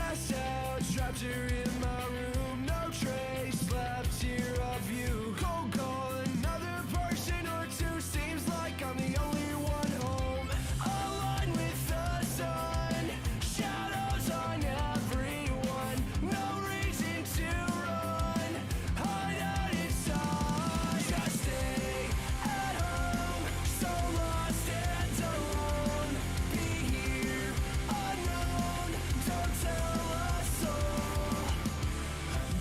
passed out, trapped here in my room. No trace left here of you. Cold call, another person or two. Seems like I'm the only one home. Aligned with the sun, shadows on everyone. No reason to run, hide out inside. Just stay at home, so lost and alone. Be here, unknown, don't tell a soul.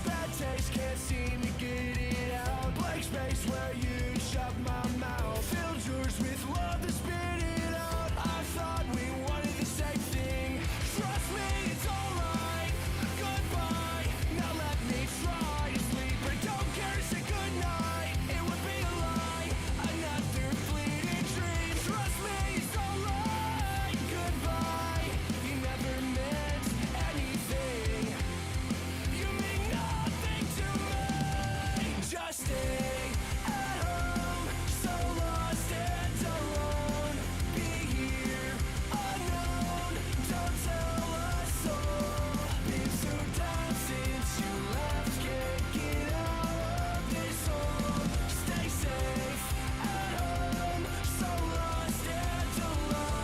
Bad taste, can't seem to get it out. Blank space where you shut my mouth. Filled yours with love to spit it out. I thought we wanted the same thing. Trust me, it's alright. Goodbye, now let me try to sleep. I don't care to say goodnight. It would be a lie, another fleeting dream. Trust me, it's alright. Goodbye, you never meant anything. You mean nothing to me. Just stay at home, so lost and alone. Be here, unknown, don't tell a soul. Been so down since you left, can't get out of this hole. Stay safe at home, so lost and alone.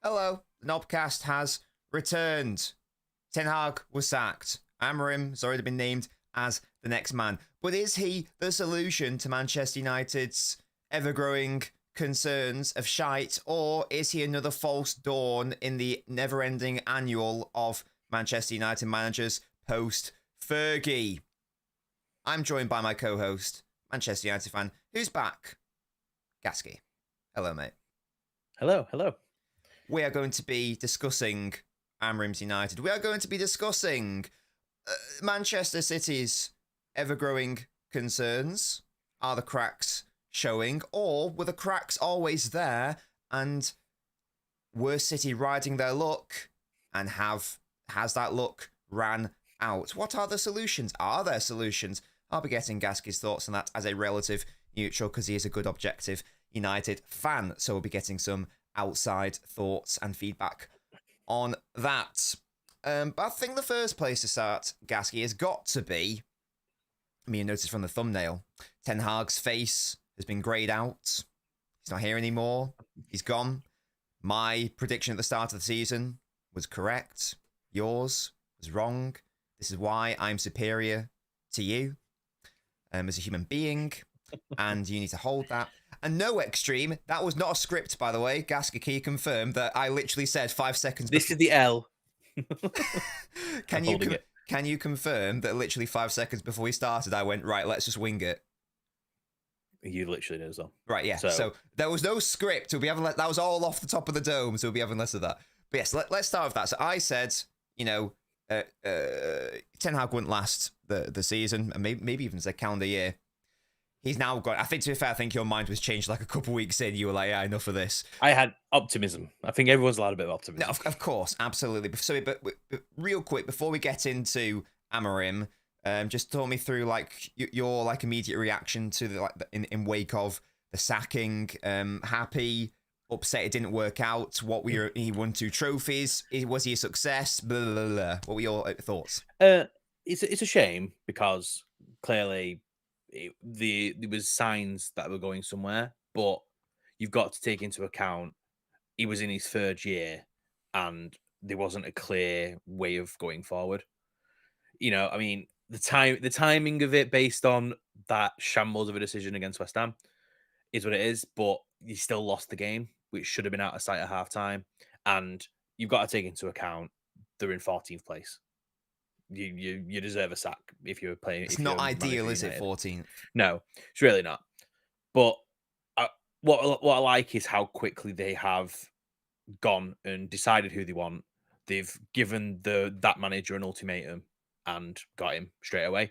Hello, the NobCast has returned. Ten Hag was sacked. Amorim has already been named as the next man. But is he the solution to Manchester United's ever-growing concerns of shite, or is he another false dawn in the never-ending annual of Manchester United managers post-Fergie? I'm joined by my co-host, Manchester United fan, who's back, Gasky. Hello, mate. Hello. We are going to be discussing AMORIM'S United. We are going to be discussing Manchester City's ever-growing concerns. Are the cracks showing, or were the cracks always there, and were City riding their luck, and has that luck ran out? What are the solutions? Are there solutions? I'll be getting Gasky's thoughts on that as a relative neutral, because he is a good objective United fan, so we'll be getting some outside thoughts and feedback on that. But I think the first place to start, Gasky, has got to be, I mean, you noticed from the thumbnail, Ten Hag's face has been greyed out. He's not here anymore. He's gone. My prediction at the start of the season was correct. Yours was wrong. This is why I'm superior to you as a human being, and you need to hold that. And no, Extreme, that was not a script, by the way. Gasky, can you confirm that I literally said 5 seconds This is the L. Can you confirm that literally 5 seconds before we started, I went, right, let's just wing it? You literally know so. Right, yeah. So there was no script. We'll be having that was all off the top of the dome, so we'll be having less of that. But yes, let's start with that. So I said, Ten Hag wouldn't last the season, and maybe even the calendar year. He's now got. I think, to be fair, I think your mind was changed like a couple weeks in. You were like, yeah, enough of this. I had optimism. I think everyone's allowed a bit of optimism. No, of course, absolutely. So, but real quick before we get into Amorim, just talk me through like your like immediate reaction to the in wake of the sacking. Happy, upset it didn't work out. What were he won 2 trophies? Was he a success? Blah, blah, blah. What were your thoughts? It's a shame because clearly there was signs that were going somewhere, but you've got to take into account he was in his 3rd year and there wasn't a clear way of going forward. I mean, the timing of it based on that shambles of a decision against West Ham is what it is, but you still lost the game, which should have been out of sight at half-time. And you've got to take into account they're in 14th place. You deserve a sack if you're playing. It's not ideal, is it? 14th. No, it's really not. But what I like is how quickly they have gone and decided who they want. They've given that manager an ultimatum and got him straight away.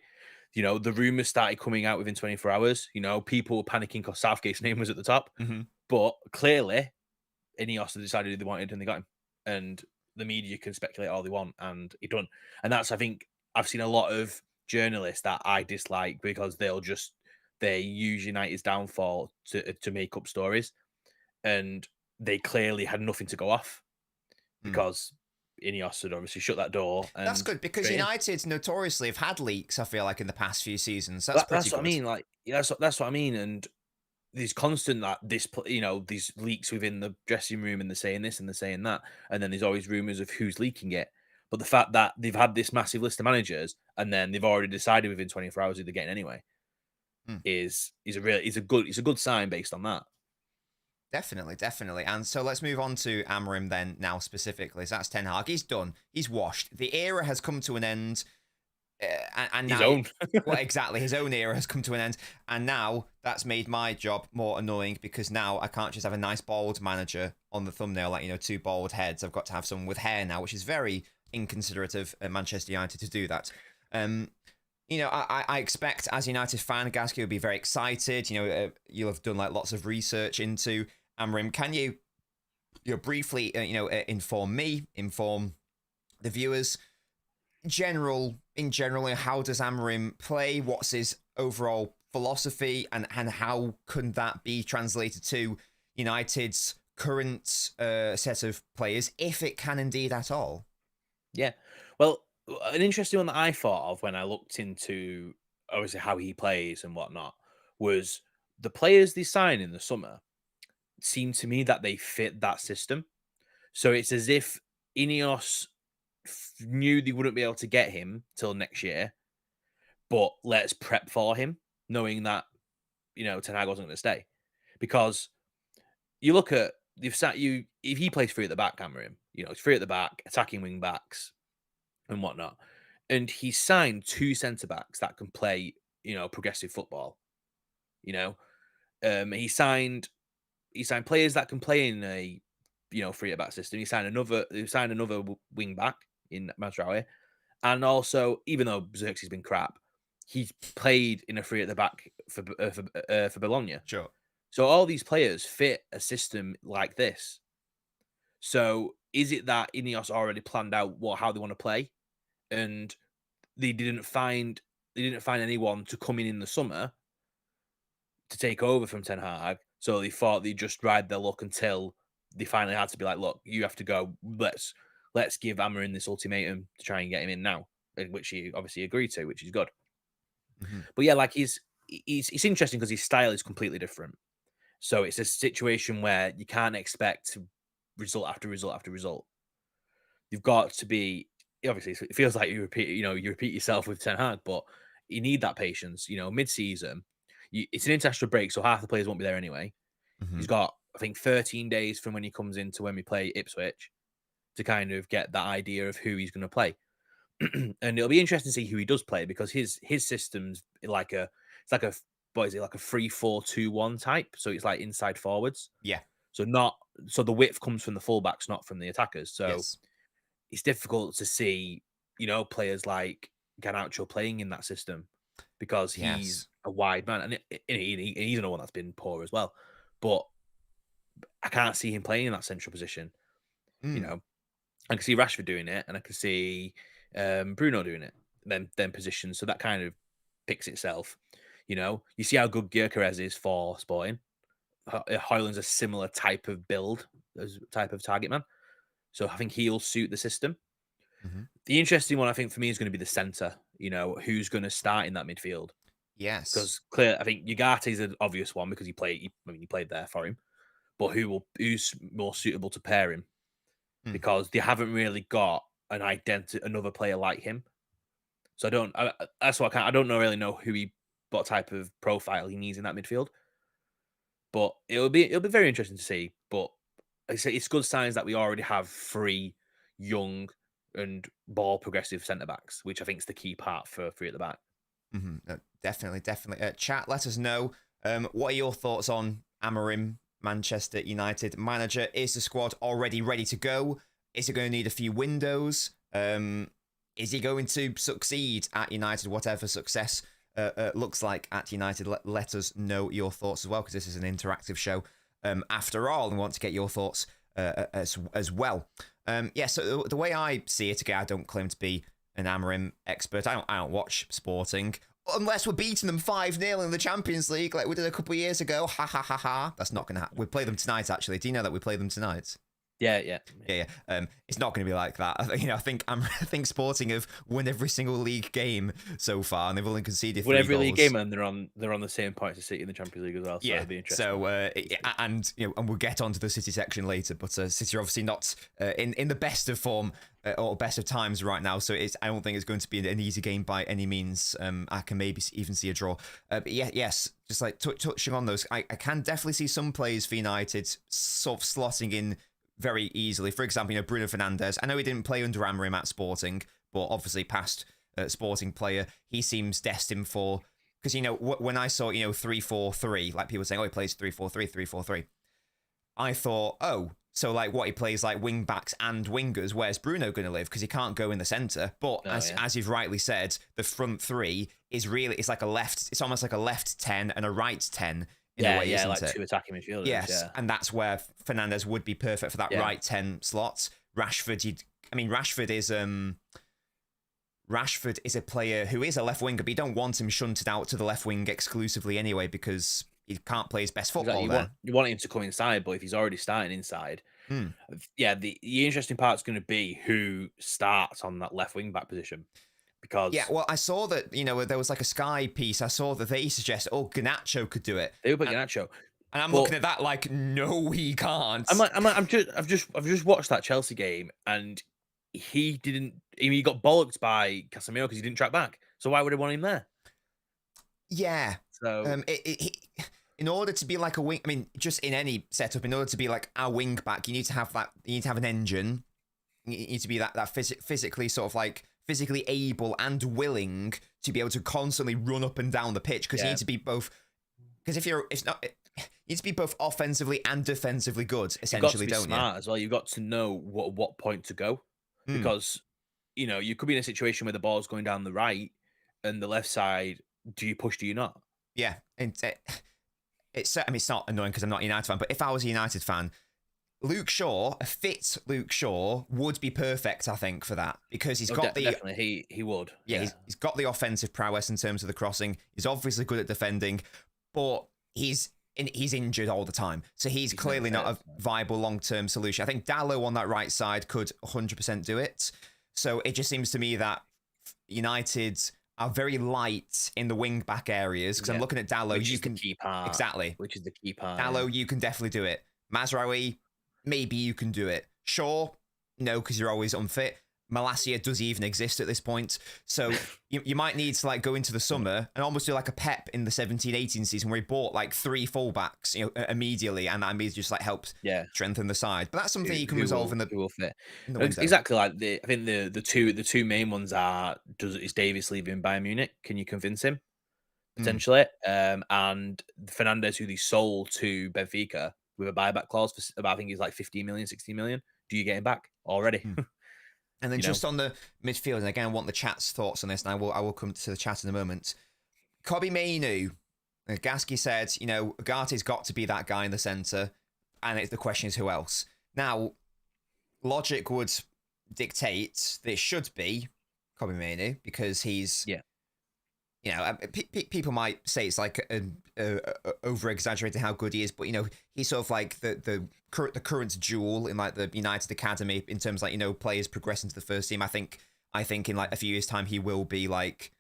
The rumours started coming out within 24 hours. People were panicking because Southgate's name was at the top. Mm-hmm. But clearly, Ineos decided who they wanted and they got him. And the media can speculate all they want, and he done. And that's, I think, I've seen a lot of journalists that I dislike because they use United's downfall to make up stories, and they clearly had nothing to go off Hmm. because Ineos had obviously shut that door. And That's good because straight in. United notoriously have had leaks, I feel like, in the past few seasons. That's pretty That's what I good. mean. Like, yeah, that's what I mean. And there's constant that these leaks within the dressing room, and they're saying this and they're saying that, and then there's always rumors of who's leaking it. But the fact that they've had this massive list of managers and then they've already decided within 24 hours who they're getting anyway Hmm. is a good sign based on that. Definitely, definitely. And so let's move on to Amorim then now specifically. So that's Ten Hag. He's done. He's washed. The era has come to an end. And His now, own. well, exactly, his own era has come to an end. And now that's made my job more annoying because now I can't just have a nice bald manager on the thumbnail, like, you know, two bald heads. I've got to have someone with hair now, which is very inconsiderate of Manchester United to do that. You know, I expect as a United fan, Gasky will be very excited. You know, you'll have done like lots of research into Amorim. Can you briefly, inform the viewers, in general, how does Amorim play? What's his overall philosophy, and how can that be translated to United's current set of players, if it can indeed at all? Yeah. Well, an interesting one that I thought of when I looked into obviously how he plays and whatnot was the players they sign in the summer seem to me that they fit that system. So it's as if Ineos knew they wouldn't be able to get him till next year, but let's prep for him, knowing that, Ten Hag wasn't going to stay. Because you look at, if he plays free at the back, Cameron, it's free at the back, attacking wing backs and whatnot. And he signed two centre backs that can play, progressive football. He signed players that can play in a, free at back system. He signed another wing back in Mazraoui. And also, even though Xerxes has been crap, he's played in a free at the back for Bologna. Sure. So all these players fit a system like this. So is it that Ineos already planned out how they want to play, and they didn't find anyone to come in the summer to take over from Ten Hag? So they thought they'd just ride their luck until they finally had to be like, look, you have to go. Let's give Amorim this ultimatum to try and get him in now, which he obviously agreed to, which is good. Mm-hmm. But yeah, like it's interesting because his style is completely different. So it's a situation where you can't expect result after result after result. You've got to be, obviously, it feels like you repeat yourself with Ten Hag, but you need that patience. Mid-season, it's an international break, so half the players won't be there anyway. Mm-hmm. He's got, I think, 13 days from when he comes in to when we play Ipswich to kind of get that idea of who he's going to play. And it'll be interesting to see who he does play, because his system's like a 3-4-2-1 type. So it's like inside forwards. Yeah. So the width comes from the fullbacks, not from the attackers. So yes. It's difficult to see, players like Garnacho playing in that system because he's a wide man, and he's another one that's been poor as well. But I can't see him playing in that central position. Mm. I can see Rashford doing it, and I can see Bruno doing it. Then positions, so that kind of picks itself. You see how good Gyökeres is for Sporting. Højlund's a similar type of build, type of target man. So I think he'll suit the system. Mm-hmm. The interesting one, I think, for me is going to be the centre. Who's going to start in that midfield? Yes. Because clear, I think Ugarte is an obvious one because he played there for him. But who's more suitable to pair him? Because they haven't really got another player like him. So I don't really know what type of profile he needs in that midfield. But it'll be very interesting to see. But it's good signs that we already have 3 young and ball progressive centre backs, which I think is the key part for 3 at the back. Mm-hmm. Definitely. Chat, let us know. What are your thoughts on Amorim, Manchester United manager? Is the squad already ready to go? Is it going to need a few windows? Is he going to succeed at United, whatever success looks like at United? Let us know your thoughts as well, because this is an interactive show after all, and we want to get your thoughts as well. So the way I see it, again, I don't claim to be an Amorim expert. I don't watch Sporting unless we're beating them 5-0 in the Champions League like we did a couple of years ago. Ha ha ha ha. That's not gonna happen. We play them tonight. Actually, do you know that we play them tonight? Yeah. It's not going to be like that. I think Sporting have won every single league game so far, and they've only conceded 3 every goals. league game, and they're on the same points as City in the Champions League as well. So Yeah. it'll be interesting. So and we'll get onto the City section later, but City are obviously not in the best of form or best of times right now. So I don't think it's going to be an easy game by any means. I can maybe even see a draw. But yes, just like touching on those, I can definitely see some players for United sort of slotting in very easily. For example, Bruno Fernandes. I know he didn't play under Amorim at Sporting, but obviously past Sporting player. He seems destined for, because when I saw 3-4-3, like people saying, he plays 3-4-3, 3-4-3. I thought, so like what he plays like wing backs and wingers. Where's Bruno going to live? Because he can't go in the centre. But as you've rightly said, the front three is really it's almost like a left 10 and a right 10. In a way, isn't like it? 2 attacking midfielders. Yes, and that's where Fernandes would be perfect for that right 10 slot. Rashford is a player who is a left winger, but you don't want him shunted out to the left wing exclusively anyway because he can't play his best football there. You want him to come inside, but if he's already starting inside, the interesting part's going to be who starts on that left wing back position. Because I saw that there was like a Sky piece. I saw that they suggested Garnacho could do it. They would put Garnacho, and I'm looking at that like, no, he can't. I've just watched that Chelsea game, and he didn't. He got bollocked by Casemiro because he didn't track back. So why would I want him there? Yeah. So in order to be like a wing, just in any setup, in order to be like a wing back, you need to have that. You need to have an engine. You need to be that physically sort of like. Physically able and willing to be able to constantly run up and down the pitch because you need to be both. Because you need to be both offensively and defensively good. Essentially, you've got to be smart as well. You've got to know what point to go because you could be in a situation where the ball's going down the right and the left side. Do you push? Do you not? Yeah, and it's not annoying because I'm not a United fan, but if I was a United fan. A fit Luke Shaw would be perfect, I think, for that because he's got definitely he would. Yeah, he's got the offensive prowess in terms of the crossing. He's obviously good at defending, but he's injured all the time, so he's clearly not a viable long-term solution. I think Dalot on that right side could 100% do it. So it just seems to me that United are very light in the wing back areas because I'm looking at Dalot. Which is the key part. Dalot, you can definitely do it. Mazraoui. Maybe you can do it. Shaw, no, because you're always unfit. Malacia does even exist at this point. So you might need to like go into the summer and almost do like a Pep in the 17-18 season where he bought like 3 fullbacks, immediately, and that immediately just like helped strengthen the side. But that's something you can resolve in the window. Exactly. Like I think the two main ones are: is Davies leaving Bayern Munich? Can you convince him potentially? And Fernandes, who they sold to Benfica. With a buyback clause for about, I think he's like 15 million, 16 million. Do you get him back already? And then just on the midfield, and again, I want the chat's thoughts on this, and I will come to the chat in a moment. Kobbie Mainoo, Gasky said, Ugarte's got to be that guy in the centre, and the question is who else. Now, logic would dictate that it should be Kobbie Mainoo because he's people might say it's like over exaggerating how good he is, but he's sort of like the current jewel in like the United Academy in terms of like players progressing to the first team. I think in like a few years' time he will be like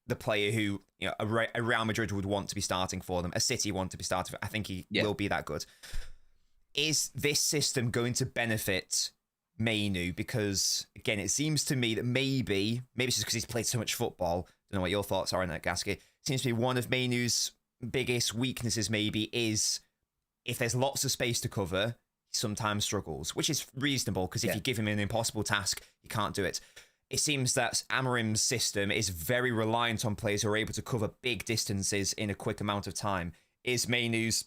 the player who a Real Madrid would want to be starting for them, a City want to be starting for. I think he will be that good. Is this system going to benefit Mainoo? Because again, it seems to me that maybe it's just because he's played so much football. I don't know what your thoughts are on that, Gasky. Seems to be one of Mainoo's biggest weaknesses maybe is if there's lots of space to cover, he sometimes struggles, which is reasonable because if you give him an impossible task, he can't do it. It seems that Amorim's system is very reliant on players who are able to cover big distances in a quick amount of time. Is his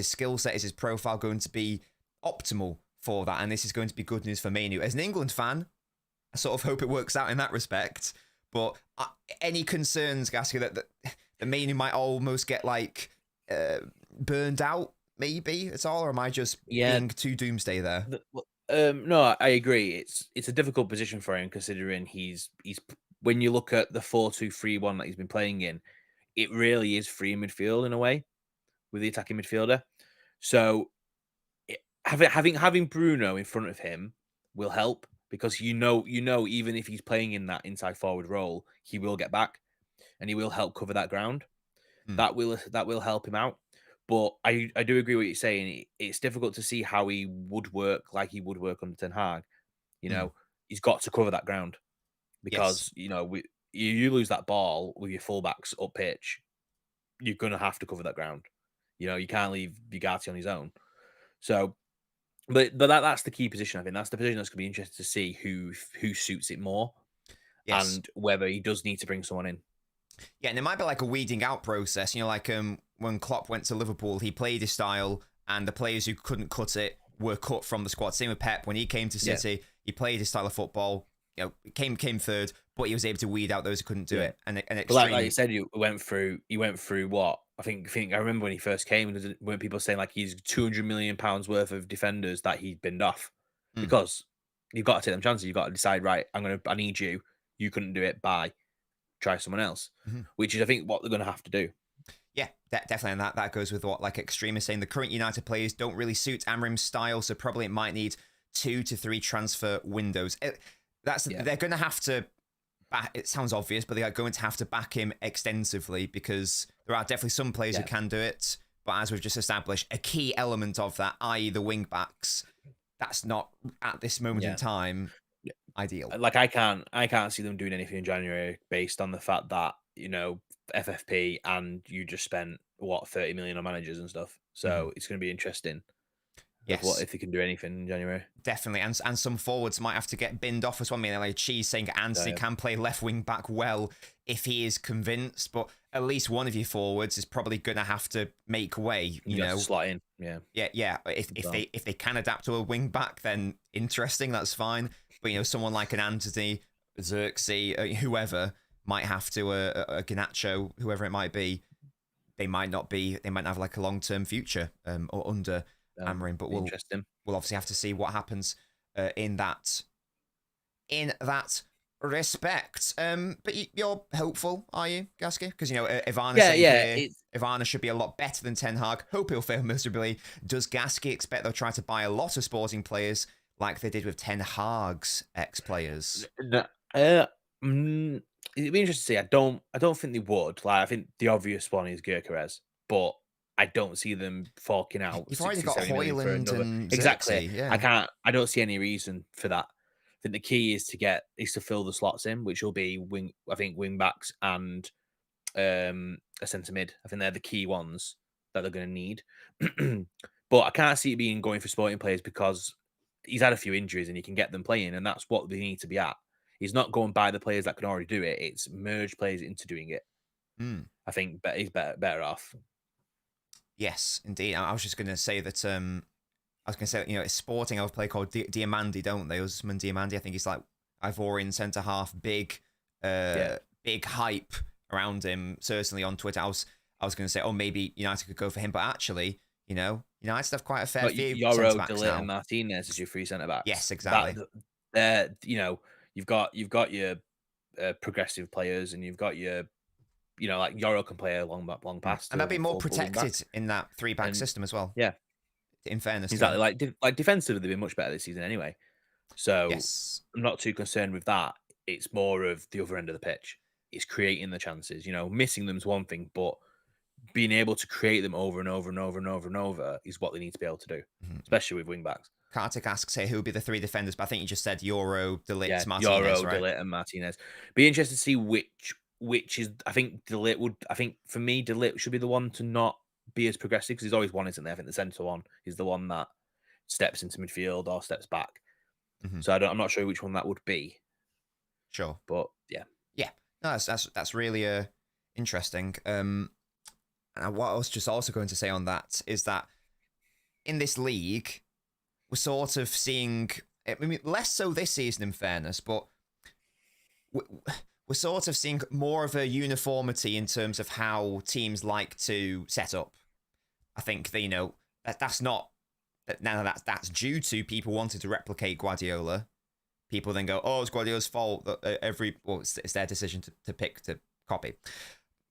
skill set, is his profile going to be optimal for that? And this is going to be good news for Mainoo. As an England fan, I sort of hope it works out in that respect. But any concerns, Gasky, that Mainoo might almost get like burned out, maybe at all, or am I just being too doomsday there? No, I agree. It's a difficult position for him considering when you look at the 4-2-3-1 that he's been playing in, it really is free midfield in a way with the attacking midfielder. So having Bruno in front of him will help because even if he's playing in that inside forward role, he will get back and he will help cover that ground. Hmm. That will help him out. But I do agree with what you're saying. It's difficult to see how he would work like he would work under Ten Hag. You Hmm. know, he's got to cover that ground Yes. because you lose that ball with your fullbacks up pitch, you're gonna have to cover that ground. You can't leave Bugatti on his own. So, but that's the key position. I think that's the position that's gonna be interesting to see who suits it more Yes. and whether he does need to bring someone in. Yeah, and it might be like a weeding out process. Like when Klopp went to Liverpool, he played his style, and the players who couldn't cut it were cut from the squad. Same with Pep when he came to Yeah. City, he played his style of football. Came third, but he was able to weed out those who couldn't do Yeah. it. And But like you said, he went through what I think I remember when he first came. When people saying like he's 200 million pounds worth of defenders that he binned off Mm. because you've got to take them chances. You've got to decide, right? I need you. You couldn't do it. Bye. Try someone else, Mhm. which is I think what they're going to have to do. Yeah, definitely, and that goes with what like Extreme is saying. The current United players don't really suit Amorim's style, so probably it might need 2 to 3 transfer windows. They're going to have to. It sounds obvious, but they are going to have to back him extensively because there are definitely some players who can do it. But as we've just established, a key element of that, i.e., the wing backs, that's not at this moment in time ideal. Like I can't see them doing anything in January based on the fact that FFP and you just spent what 30 million on managers and stuff. So it's going to be interesting. Of what Yes. if they can do anything in January? Definitely, and some forwards might have to get binned off as well. I mean, like Cheese saying Anthony can play left wing back well if he is convinced, but at least one of your forwards is probably going to have to make way. You know, slot in, yeah. If they can adapt to a wing back, then interesting. That's fine. But someone like an Anthony, Xerxes, whoever might have to a Ganacho, whoever it might be. They might not have like a long term future or under Amorim, but we'll obviously have to see what happens in that respect. But you're hopeful, are you, Gasky? Because Ivana Ivana should be a lot better than Ten Hag. Hope he'll fail miserably. Does Gasky expect they'll try to buy a lot of Sporting players like they did with Ten Hag's ex-players? It'd be interesting to see. I don't think they would. Like I think the obvious one is Gyökeres, but I don't see them forking out. You've already 60, got 70 million for Hoyland another. and Exactly. Xerxes, yeah. I don't see any reason for that. I think the key is to fill the slots in, which will be wing backs and a centre mid. I think they're the key ones that they're going to need. But I can't see it being going for Sporting players because he's had a few injuries and he can get them playing, and that's what they need to be at. He's not going by the players that can already do it. It's merge players into doing it. I think he's better off. Yes, indeed. I was just going to say that. I was going to say, it's Sporting have a player called Diamandi, don't they? Usman Diamandi. I think he's like Ivorian centre half, big hype around him. Certainly on Twitter, I was going to say, maybe United could go for him, but actually, United have quite a fair few Yoro, centre backs now. and Martinez as your free centre backs. Yes, exactly. You've got your progressive players, and you've got your like Yoro can play a long pass, and they'll be more protected in that 3-back system as well. Yeah, in fairness, exactly. Like defensively, they've been much better this season anyway. So yes. I'm not too concerned with that. It's more of the other end of the pitch. It's creating the chances. Missing them's one thing, but being able to create them over and over and over and over and over is what they need to be able to do, especially with wing backs. Kartik asks here who would be the 3 defenders, but I think you just said Yoro, De Ligt, Martinez, Yoro, right? De Ligt, and Martinez. Be interested to see which is. I think De Ligt would. I think for me, De Ligt should be the one to not be as progressive because he's always one, isn't there? I think the centre one is the one that steps into midfield or steps back. So I'm not sure which one that would be. Sure, but yeah. No, that's really interesting. And what I was just also going to say on that is that in this league, we're sort of seeing, I mean, less so this season in fairness, but we're sort of seeing more of a uniformity in terms of how teams like to set up. I think that, that's not Now that's due to people wanting to replicate Guardiola. People then go, oh, it's Guardiola's fault that it's their decision to pick to copy.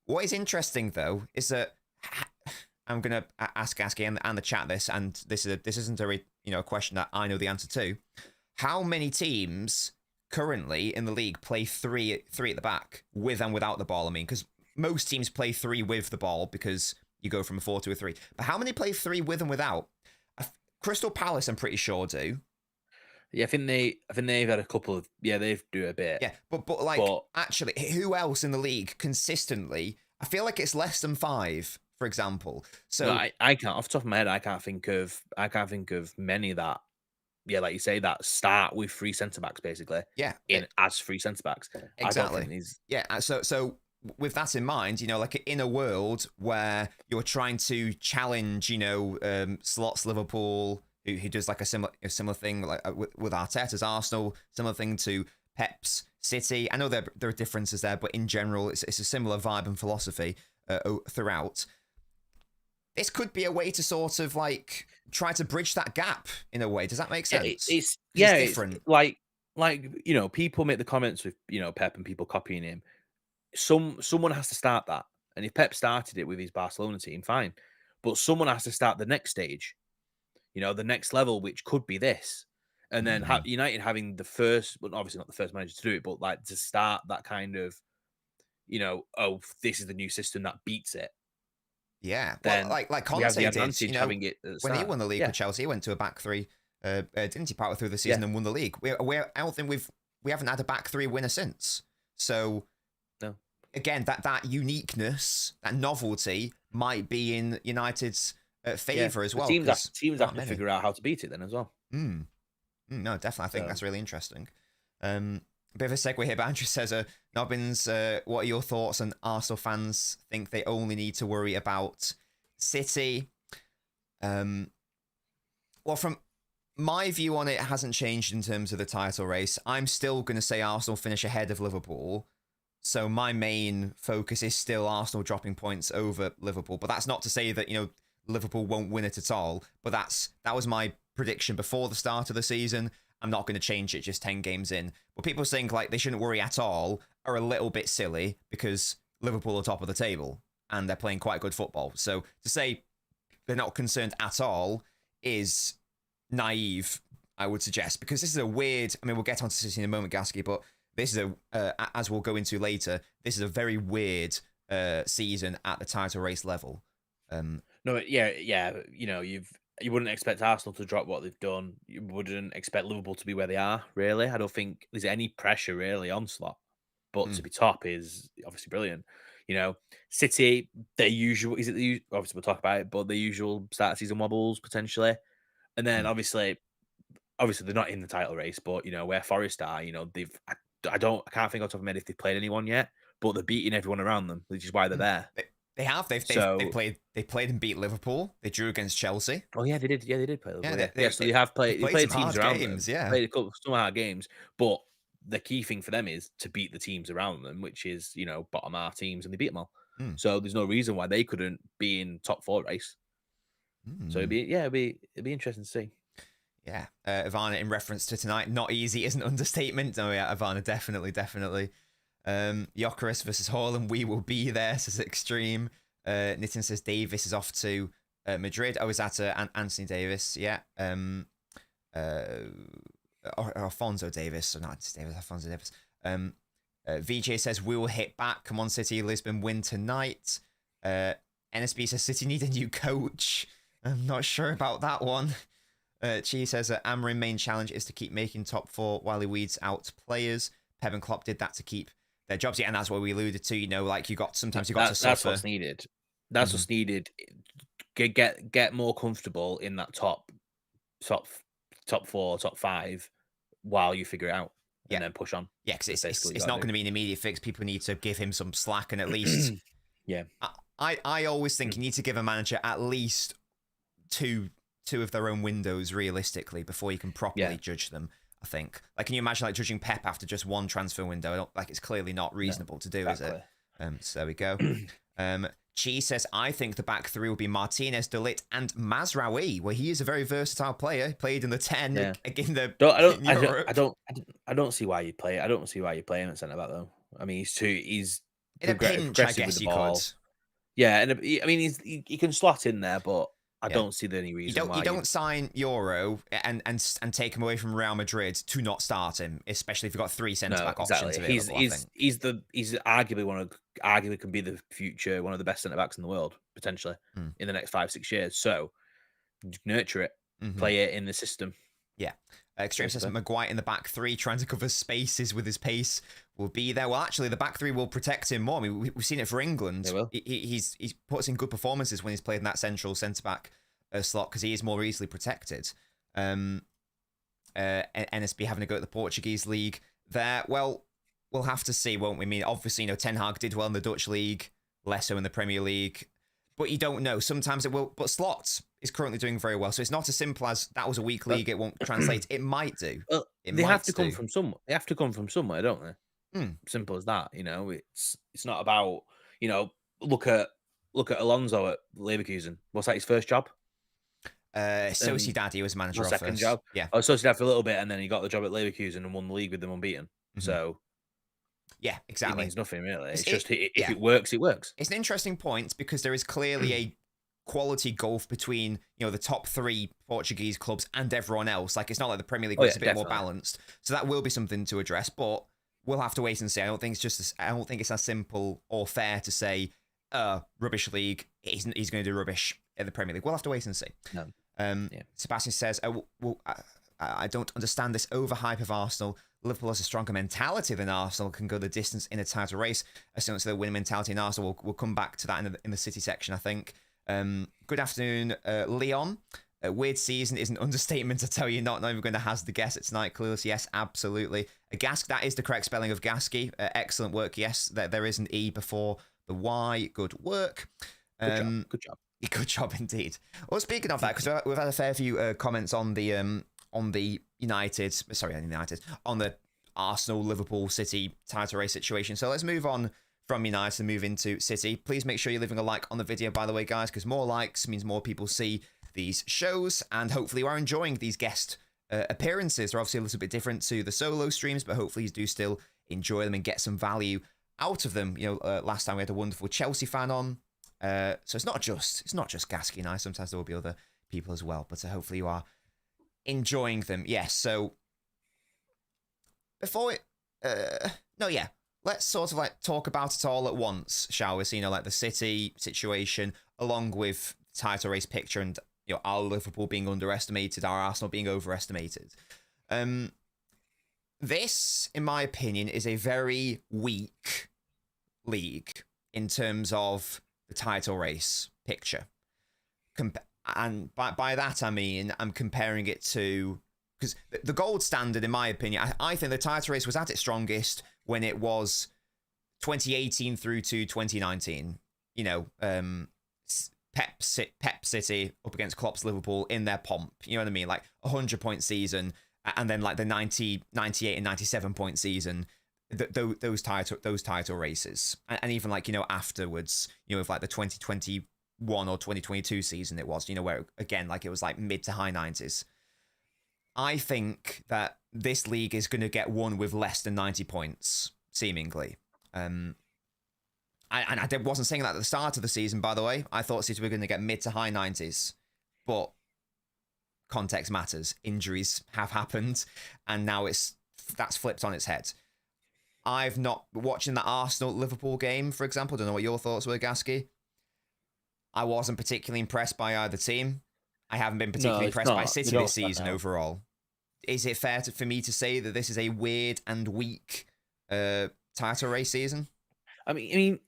What is interesting though is that I'm gonna ask and the chat this, and this isn't a question that I know the answer to. How many teams currently in the league play three at the back with and without the ball? I mean, because most teams play 3 with the ball because you go from a 4 to a 3. But how many play 3 with and without? Crystal Palace, I'm pretty sure, do. Yeah, I think they've had a couple of they do a bit. Yeah, but actually, who else in the league consistently? I feel like it's less than 5, for example. So no, I can't, off the top of my head, I can't think of many that. Yeah, like you say, that start with 3 centre backs basically. Yeah, as 3 centre backs. Exactly. Yeah, so with that in mind, like in a world where you're trying to challenge, Slot's Liverpool, who does like a similar thing like with Arteta's Arsenal, similar thing to Pep's City. I know there are differences there, but in general, it's a similar vibe and philosophy throughout. This could be a way to sort of like try to bridge that gap in a way. Does that make sense? It's different. It's like people make the comments with Pep and people copying him. Someone has to start that, and if Pep started it with his Barcelona team, fine. But someone has to start the next stage, the next level, which could be this, and then United having the first, well, obviously not the first manager to do it, but like to start that kind of, this is the new system that beats it. Yeah, then well, like Conte we have the did, advantage having it when he won the league with Chelsea, he went to a back 3. Didn't he partway through the season and won the league? I don't think we haven't had a back 3 winner since. So no. Again, that uniqueness, that novelty might be in United's favour as well. Teams have to figure out how to beat it then as well. No, definitely. I think that's really interesting. A bit of a segue here, but Andrew says, Nobbins, what are your thoughts on Arsenal fans think they only need to worry about City? Well, from my view on it, hasn't changed in terms of the title race. I'm still going to say Arsenal finish ahead of Liverpool. So my main focus is still Arsenal dropping points over Liverpool. But that's not to say that, Liverpool won't win it at all. But that was my prediction before the start of the season. I'm not going to change it just 10 games in. But people think like they shouldn't worry at all are a little bit silly because Liverpool are top of the table and they're playing quite good football. So to say they're not concerned at all is naive, I would suggest, because this is a weird, we'll get onto City in a moment, Gasky, but this is as we'll go into later, this is a very weird season at the title race level. No, you wouldn't expect Arsenal to drop what they've done. You wouldn't expect Liverpool to be where they are, really. I don't think there's any pressure really on Slot. But to be top is obviously brilliant. City, their usual, obviously we'll talk about it, but the usual start of season wobbles potentially. And then obviously they're not in the title race, but where Forest are, I can't think off the top of my head if they've played anyone yet, but they're beating everyone around them, which is why they're there. They have. They played and beat Liverpool. They drew against Chelsea. Oh yeah, they did. Yeah, they did play Liverpool. So they have played. They played teams around games, them. Yeah, played a couple some hard games. But the key thing for them is to beat the teams around them, which is bottom half teams, and they beat them all. So there's no reason why they couldn't be in top 4 race. So it'd be interesting to see. Yeah, Ivana, in reference to tonight, not easy is an understatement. Oh yeah, Ivana, definitely. Jokeris versus Haaland, we will be there, says Extreme. Nitin says Davis is off to Madrid. Oh, is that Anthony Davis? Yeah. Or Alfonso Davis. So not Anthony Davis, Alfonso Davis. VJ says we will hit back. Come on, City. Lisbon win tonight. NSB says City need a new coach. I'm not sure about that one. Chi says Amorim main challenge is to keep making top 4 while he weeds out players. Pep and Klopp did that to keep their jobs. Yeah, and that's what we alluded to. Like you got to suffer. That's what's needed. That's what's needed. Get more comfortable in that top 4, top 5 while you figure it out. And then push on. Yeah, because it's not going to be an immediate fix. People need to give him some slack and at least. Yeah. I always think you need to give a manager at least two of their own windows realistically before you can properly judge them. I think. Like, can you imagine judging Pep after just one transfer window? It's clearly not reasonable to do, exactly. Is it? So there we go. Cheese says, I think the back three will be Martinez, De Ligt, and Mazraoui, where he is a very versatile player. Played in the 10 Yeah. in the Don't in I don't Europe. I don't I don't see why you play. I don't see why you play him at centre back though. I mean, he's In a pinch, I progressive with guess the you ball. could. Yeah, and I mean, he can slot in there, but I Yeah. don't see any reason why You don't sign Euro and take him away from Real Madrid to not start him, especially if you've got three centre back options available. He's arguably can be the future one of the best centre backs in the world potentially in the next 5-6 years. So nurture it, play it in the system. Yeah. Extreme says Maguire in the back three, trying to cover spaces with his pace, will be there. Well, actually, the back three will protect him more. I mean, we've seen it for England. They will. He puts in good performances when he's played in that central centre back slot because he is more easily protected. NSB having to go at the Portuguese league there. Well, we'll have to see, won't we? I mean, obviously, Ten Hag did well in the Dutch league, less so in the Premier League. But you don't know. Sometimes it will. But Slot is currently doing very well. So it's not as simple as that was a weak league. It won't translate. It might do. Well, they have to come from somewhere. They have to come from somewhere, don't they? Simple as that. It's not about look at Alonso at Leverkusen. What's that? His first job? Sociedad, he was manager of second first. job. Yeah. Oh, Sociedad for a little bit, and then he got the job at Leverkusen and won the league with them unbeaten. So yeah, exactly. It means nothing really. It's just if it works, it works. It's an interesting point because there is clearly a quality gulf between the top three Portuguese clubs and everyone else. Like it's not like the Premier League is a bit more balanced. So that will be something to address, but we'll have to wait and see. I don't think it's as simple or fair to say rubbish league. He's going to do rubbish in the Premier League. We'll have to wait and see. No. Sebastian says, I don't understand this overhype of Arsenal. Liverpool has a stronger mentality than Arsenal, can go the distance in a title race. I still don't see the winning mentality in Arsenal. We'll come back to that in the City section, I think. Good afternoon, Leon. A weird season is an understatement to tell you. Not even going to hazard the guess. It's tonight, Clueless. Yes, absolutely. Gask, that is the correct spelling of Gasky. Excellent work. Yes, there is an E before the Y. Good work. Good job. Good job indeed. Well, speaking of that, because we've had a fair few comments on the Arsenal, Liverpool, City title race situation. So let's move on from United and move into City. Please make sure you're leaving a like on the video, by the way, guys, because more likes means more people see these shows, and hopefully you are enjoying these guest appearances. They're obviously a little bit different to the solo streams, but hopefully you do still enjoy them and get some value out of them. Last time we had a wonderful Chelsea fan on. So it's not just Gasky and I. Sometimes there will be other people as well, but hopefully you are enjoying them. Yes. So before let's sort of talk about it all at once, shall we? So the City situation, along with the title race picture, and our Liverpool being underestimated, our Arsenal being overestimated. This, in my opinion, is a very weak league in terms of the title race picture. And by that, I mean, I'm comparing it to... Because the gold standard, in my opinion, I think the title race was at its strongest when it was 2018 through to 2019. Pep City up against Klopp's Liverpool in their pomp. You know what I mean? Like 100-point season, and then like the 98 and 97-point season. Those title races, and even afterwards, with like the 2021 or 2022 season, it was where again it was like mid to high 90s. I think that this league is going to get won with less than 90 points, seemingly. I wasn't saying that at the start of the season, by the way. I thought City were going to get mid to high 90s, but context matters. Injuries have happened, and now that's flipped on its head. I've not watching the Arsenal-Liverpool game, for example. Don't know what your thoughts were, Gasky. I wasn't particularly impressed by either team. I haven't been particularly impressed by City this season overall. Is it fair for me to say that this is a weird and weak title race season? I mean,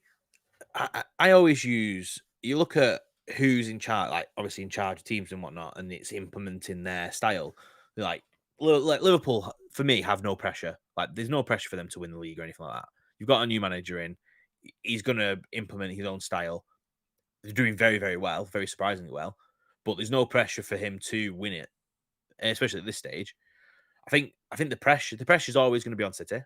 I always you look at who's in charge, like obviously in charge of teams and whatnot, and it's implementing their style. Like Liverpool, for me, have no pressure. Like there's no pressure for them to win the league or anything like that. You've got a new manager in. He's going to implement his own style. They're doing very, very well, very surprisingly well. But there's no pressure for him to win it, especially at this stage. I think the pressure is always going to be on City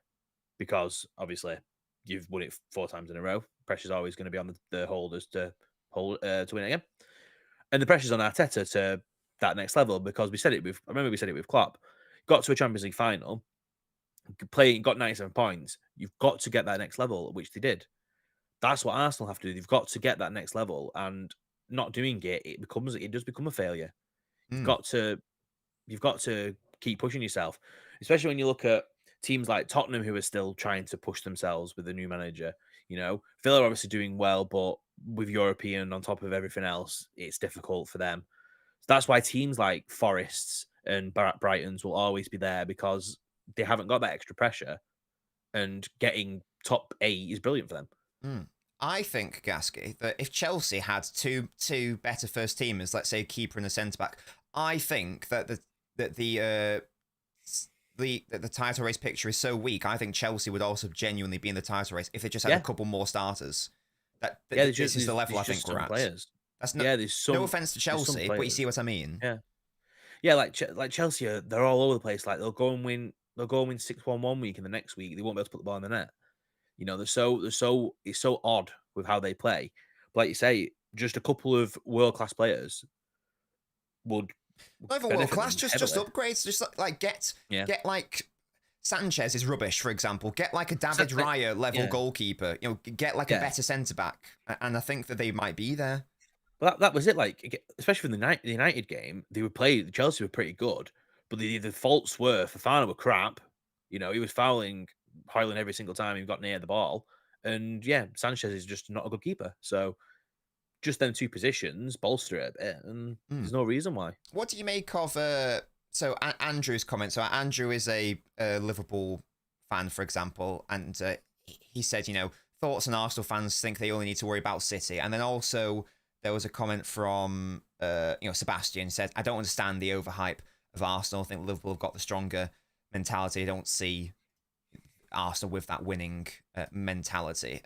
because obviously you've won it 4 times in a row. Pressure's always going to be on the holders to win it again, and the pressure's on Arteta to that next level because we said it with. I remember we said it with Klopp. Got to a Champions League final, got 97 points. You've got to get that next level, which they did. That's what Arsenal have to do. They've got to get that next level, and not doing it, it does become a failure. You've got to keep pushing yourself, especially when you look at teams like Tottenham who are still trying to push themselves with the new manager. You know, Villa are obviously doing well, but with European on top of everything else, it's difficult for them. So that's why teams like Forests and Brightons will always be there because they haven't got that extra pressure, and getting top 8 is brilliant for them. I think, Gasky, that if Chelsea had two better first teamers, let's say a keeper and a centre back, I think that the title race picture is so weak. I think Chelsea would also genuinely be in the title race if they just had a couple more starters. This is the level I think we're at. Players. That's there's some. No offense to Chelsea, but you see what I mean. Yeah, like Chelsea, they're all over the place. Like they'll go and win 6-1 one week, and the next week they won't be able to put the ball in the net. You know, it's so odd with how they play. But like you say, just a couple of world class players would not even world class, just upgrades. Just like get like Sanchez is rubbish, for example. Get like a David Raya level goalkeeper. You know, get like a better centre back, and I think that they might be there. But that was it. Like, especially in the United game, Chelsea were pretty good, but the faults were Fofana were crap. You know, he was fouling every single time he got near the ball, and Sanchez is just not a good keeper. So just them 2 positions bolster it a bit, and there's no reason why. What do you make of Andrew's comment? So Andrew is a Liverpool fan, for example, and he said, you know, thoughts on Arsenal fans think they only need to worry about City, and then also there was a comment from Sebastian said, I don't understand the overhype of Arsenal. I think Liverpool have got the stronger mentality. I don't see Arsenal with that winning mentality.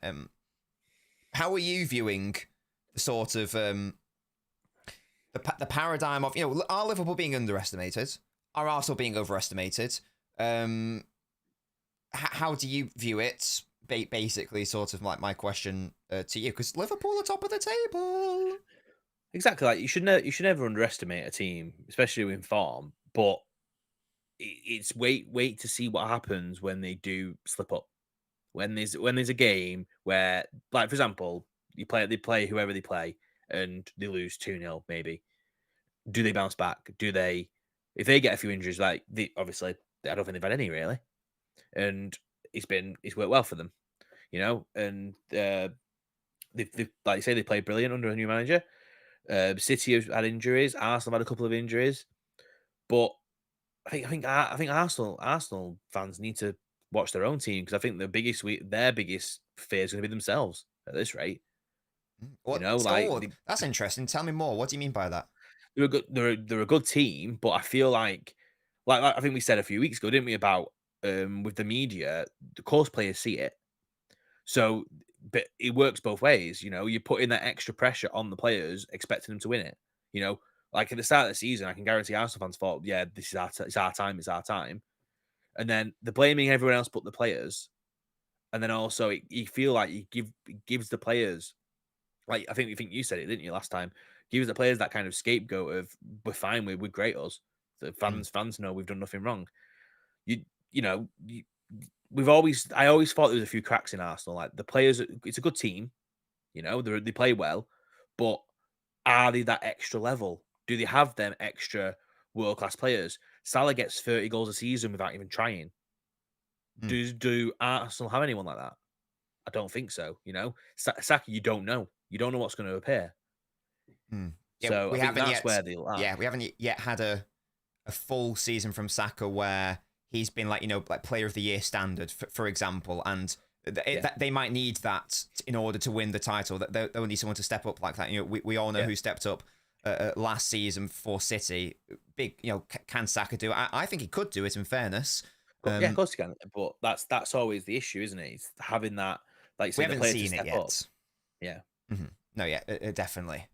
How are you viewing the sort of the paradigm of, you know, are Liverpool being underestimated? Are Arsenal being overestimated? How do you view it? Basically, sort of like my question to you, because Liverpool are top of the table. Exactly, like you should never underestimate a team, especially in form. But it's wait to see what happens when they do slip up. When there's a game where, like for example, they play whoever they play, and they lose 2-0 maybe. Do they bounce back? Do they, if they get a few injuries, like obviously I don't think they've had any really, and it's worked well for them, you know. And they like you say, they played brilliant under a new manager. City have had injuries. Arsenal have had a couple of injuries, but I think Arsenal fans need to watch their own team, because I think their biggest fear is going to be themselves at this rate. What? You know, that's interesting. Tell me more. What do you mean by that? They're a good team, but I feel like I think we said a few weeks ago, didn't we, about with the media, the course players see it. So, but it works both ways. You know, you're putting that extra pressure on the players, expecting them to win it. You know, like at the start of the season, I can guarantee Arsenal fans thought, yeah, this is it's our time. And then they're blaming everyone else but the players. And then also, you feel like it gives the players, like I think you said it, didn't you, last time? Gives the players that kind of scapegoat of, we're fine, we're great us. The fans know we've done nothing wrong. I always thought there was a few cracks in Arsenal. Like the players, it's a good team, you know, they play well, but are they that extra level? Do they have them extra world-class players? Salah gets 30 goals a season without even trying. Do Arsenal have anyone like that? I don't think so. You know, Saka, you don't know. You don't know what's going to appear. Yeah, so we haven't yet. Yeah, we haven't yet had a full season from Saka where he's been like, you know, like player of the year standard, for example, and they might need that in order to win the title. That they'll need someone to step up like that. You know, we all know who stepped up last season for City. Big, you know, can Saka do it? I think he could do it. In fairness, yeah, of course he can. But that's always the issue, isn't it? It's having that, like, we haven't seen it yet. Up. Yeah. No, yeah, definitely,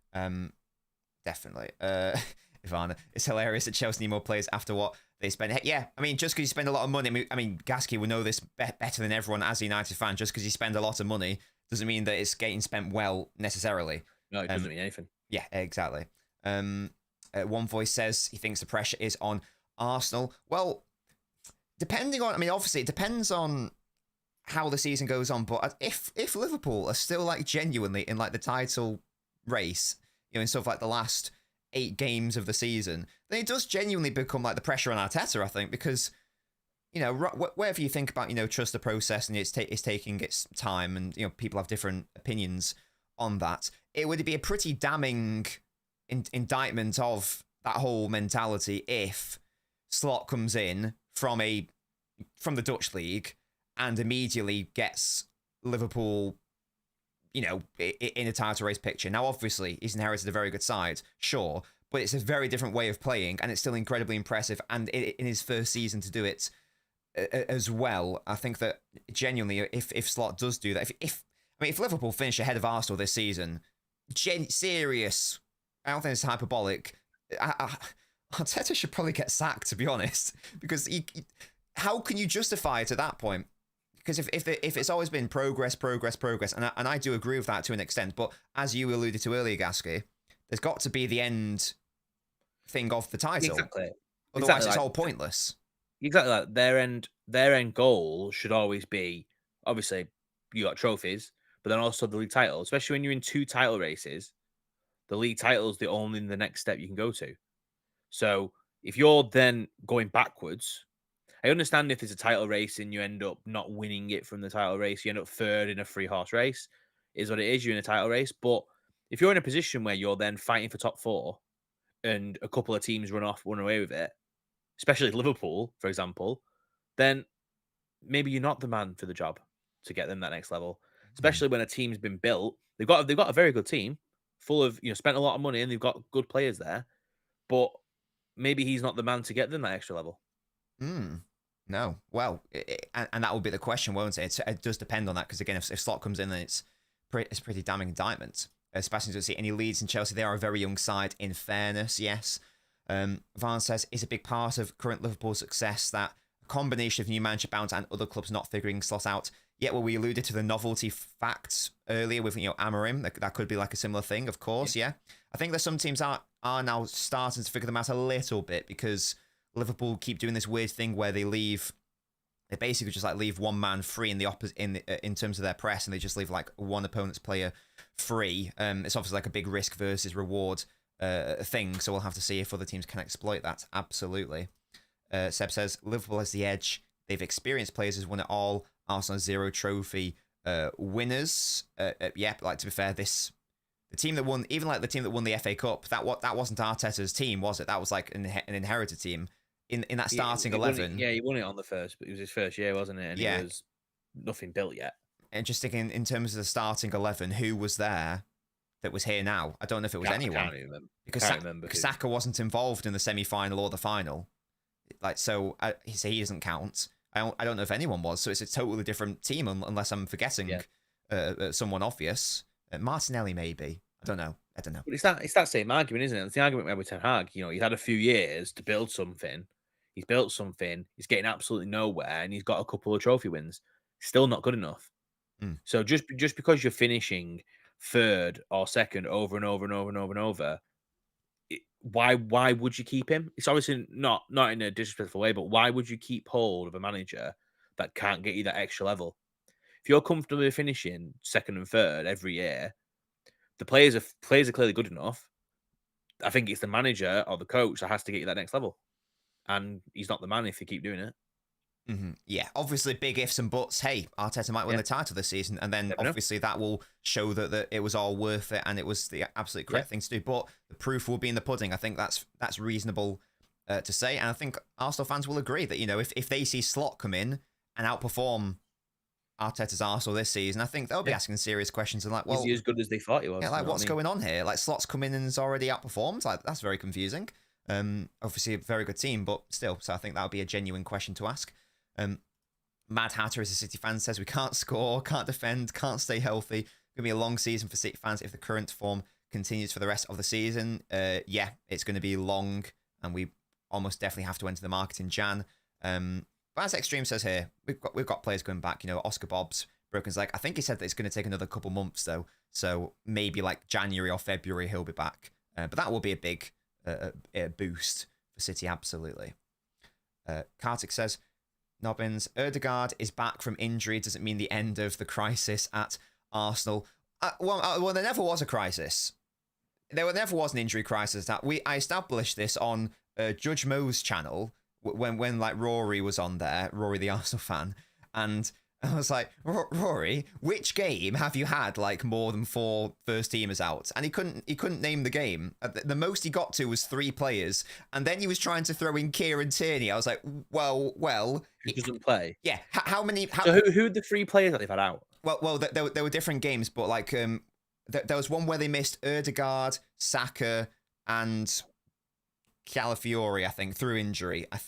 definitely. Ivana. It's hilarious that Chelsea need more players after what they spend. Yeah, I mean, just because you spend a lot of money, I mean, Gasky will know this better than everyone as a United fan. Just because you spend a lot of money doesn't mean that it's getting spent well necessarily. No, it doesn't mean anything. Yeah, exactly. One voice says he thinks the pressure is on Arsenal. Well, obviously it depends on how the season goes on, but if Liverpool are still like genuinely in like the title race, in sort of like the last 8 games of the season, then it does genuinely become like the pressure on Arteta, I think, because wherever you think about trust the process and it's taking its time, and people have different opinions on that, it would be a pretty damning indictment of that whole mentality if Slot comes in from the Dutch league and immediately gets Liverpool, in a title race picture. Now, obviously, he's inherited a very good side, sure, but it's a very different way of playing, and it's still incredibly impressive. And in his first season to do it as well, I think that genuinely, if Slot does do that, if Liverpool finish ahead of Arsenal this season, serious, I don't think it's hyperbolic. Arteta should probably get sacked, to be honest, because how can you justify it at that point? Because if it's always been progress, and I do agree with that to an extent, but as you alluded to earlier, Gasky, there's got to be the end thing of the title. Exactly. Otherwise, it's all pointless. Exactly. Like their end goal should always be, obviously, you got trophies, but then also the league title. Especially when you're in 2 title races, the league title is the next step you can go to. So if you're then going backwards, I understand if there's a title race and you end up not winning it from the title race, you end up third in a 3-horse race, is what it is. You're in a title race. But if you're in a position where you're then fighting for top 4 and a couple of teams run away with it, especially Liverpool, for example, then maybe you're not the man for the job to get them that next level. Especially when a team's been built. They've got a very good team, full of, spent a lot of money, and they've got good players there. But maybe he's not the man to get them that extra level. No. Well, and that will be the question, won't it? It does depend on that, because again, if Slot comes in, then it's pretty damning indictment. Especially to see any leads in Chelsea. They are a very young side, in fairness, yes. Varn says, it's a big part of current Liverpool success that a combination of new manager bounce and other clubs not figuring Slot out. Yet, well, we alluded to the novelty facts earlier with, Amorim. That could be like a similar thing, of course, yeah. I think that some teams are now starting to figure them out a little bit, because Liverpool keep doing this weird thing where they basically just like leave one man free in the in terms of their press, and they just leave like one opponent's player free. It's obviously like a big risk versus reward thing, so we'll have to see if other teams can exploit that. Absolutely. Seb says Liverpool has the edge. They've experienced players who's won it all. Arsenal 0 trophy winners. Yeah, like, to be fair, the team that won, even like the team that won the FA Cup, that wasn't Arteta's team, was it? That was like an inherited team in that starting 11. He won it on the first, but it was his first year, wasn't it? And it was nothing built yet. And just thinking in terms of the starting 11, who was there that was here now? I don't know if it was anyone. I can't remember. Because Saka wasn't involved in the semi-final or the final. Like, so he doesn't count. I don't know if anyone was, so it's a totally different team unless I'm forgetting someone obvious. Martinelli, maybe. I don't know. But it's that same argument, isn't it? It's the argument we had with Ten Hag. He's had a few years to build something. He's built something. He's getting absolutely nowhere, and he's got a couple of trophy wins. Still not good enough. So just because you're finishing third or second over and over and over and over and over, why would you keep him? It's obviously not in a disrespectful way, but why would you keep hold of a manager that can't get you that extra level? If you're comfortably finishing second and third every year, the players are clearly good enough. I think it's the manager or the coach that has to get you that next level, and he's not the man if you keep doing it. Yeah, obviously big ifs and buts. Hey, Arteta might win the title this season, and then obviously that will show that it was all worth it and it was the absolute correct thing to do. But the proof will be in the pudding. I think that's reasonable to say, and I think Arsenal fans will agree that if they see Slot come in and outperform Arteta's Arsenal this season, I think they'll be asking serious questions and like, well, is he as good as they thought he was? Yeah, like what's going on here? Like Slot's come in and has already outperformed. Like that's very confusing. Obviously a very good team, but still. So I think that would be a genuine question to ask. Mad Hatter as a City fan says we can't score, can't defend, can't stay healthy. It's gonna be a long season for City fans if the current form continues for the rest of the season, yeah, it's going to be long, and we almost definitely have to enter the market in Jan. But as Extreme says here, we've got players going back. Oscar Bob's broken his leg. I think he said that it's going to take another couple months though, so maybe like January or February he'll be back. But that will be a big boost for City, absolutely. Kartik says, Nobbins, Ødegaard is back from injury. Doesn't mean the end of the crisis at Arsenal. Well, there never was a crisis. There never was an injury crisis. I established this on Judge Mo's channel when like Rory was on there, Rory the Arsenal fan, and I was like, Rory, which game have you had like more than 4 first teamers out? And he couldn't name the game. The most he got to was 3 players, and then he was trying to throw in Kieran Tierney. I was like, well, he doesn't play. Yeah, how many? So who are the 3 players that they've had out? Well, there were different games, but like there was one where they missed Ødegaard, Saka, and Calafiori, I think, through injury. I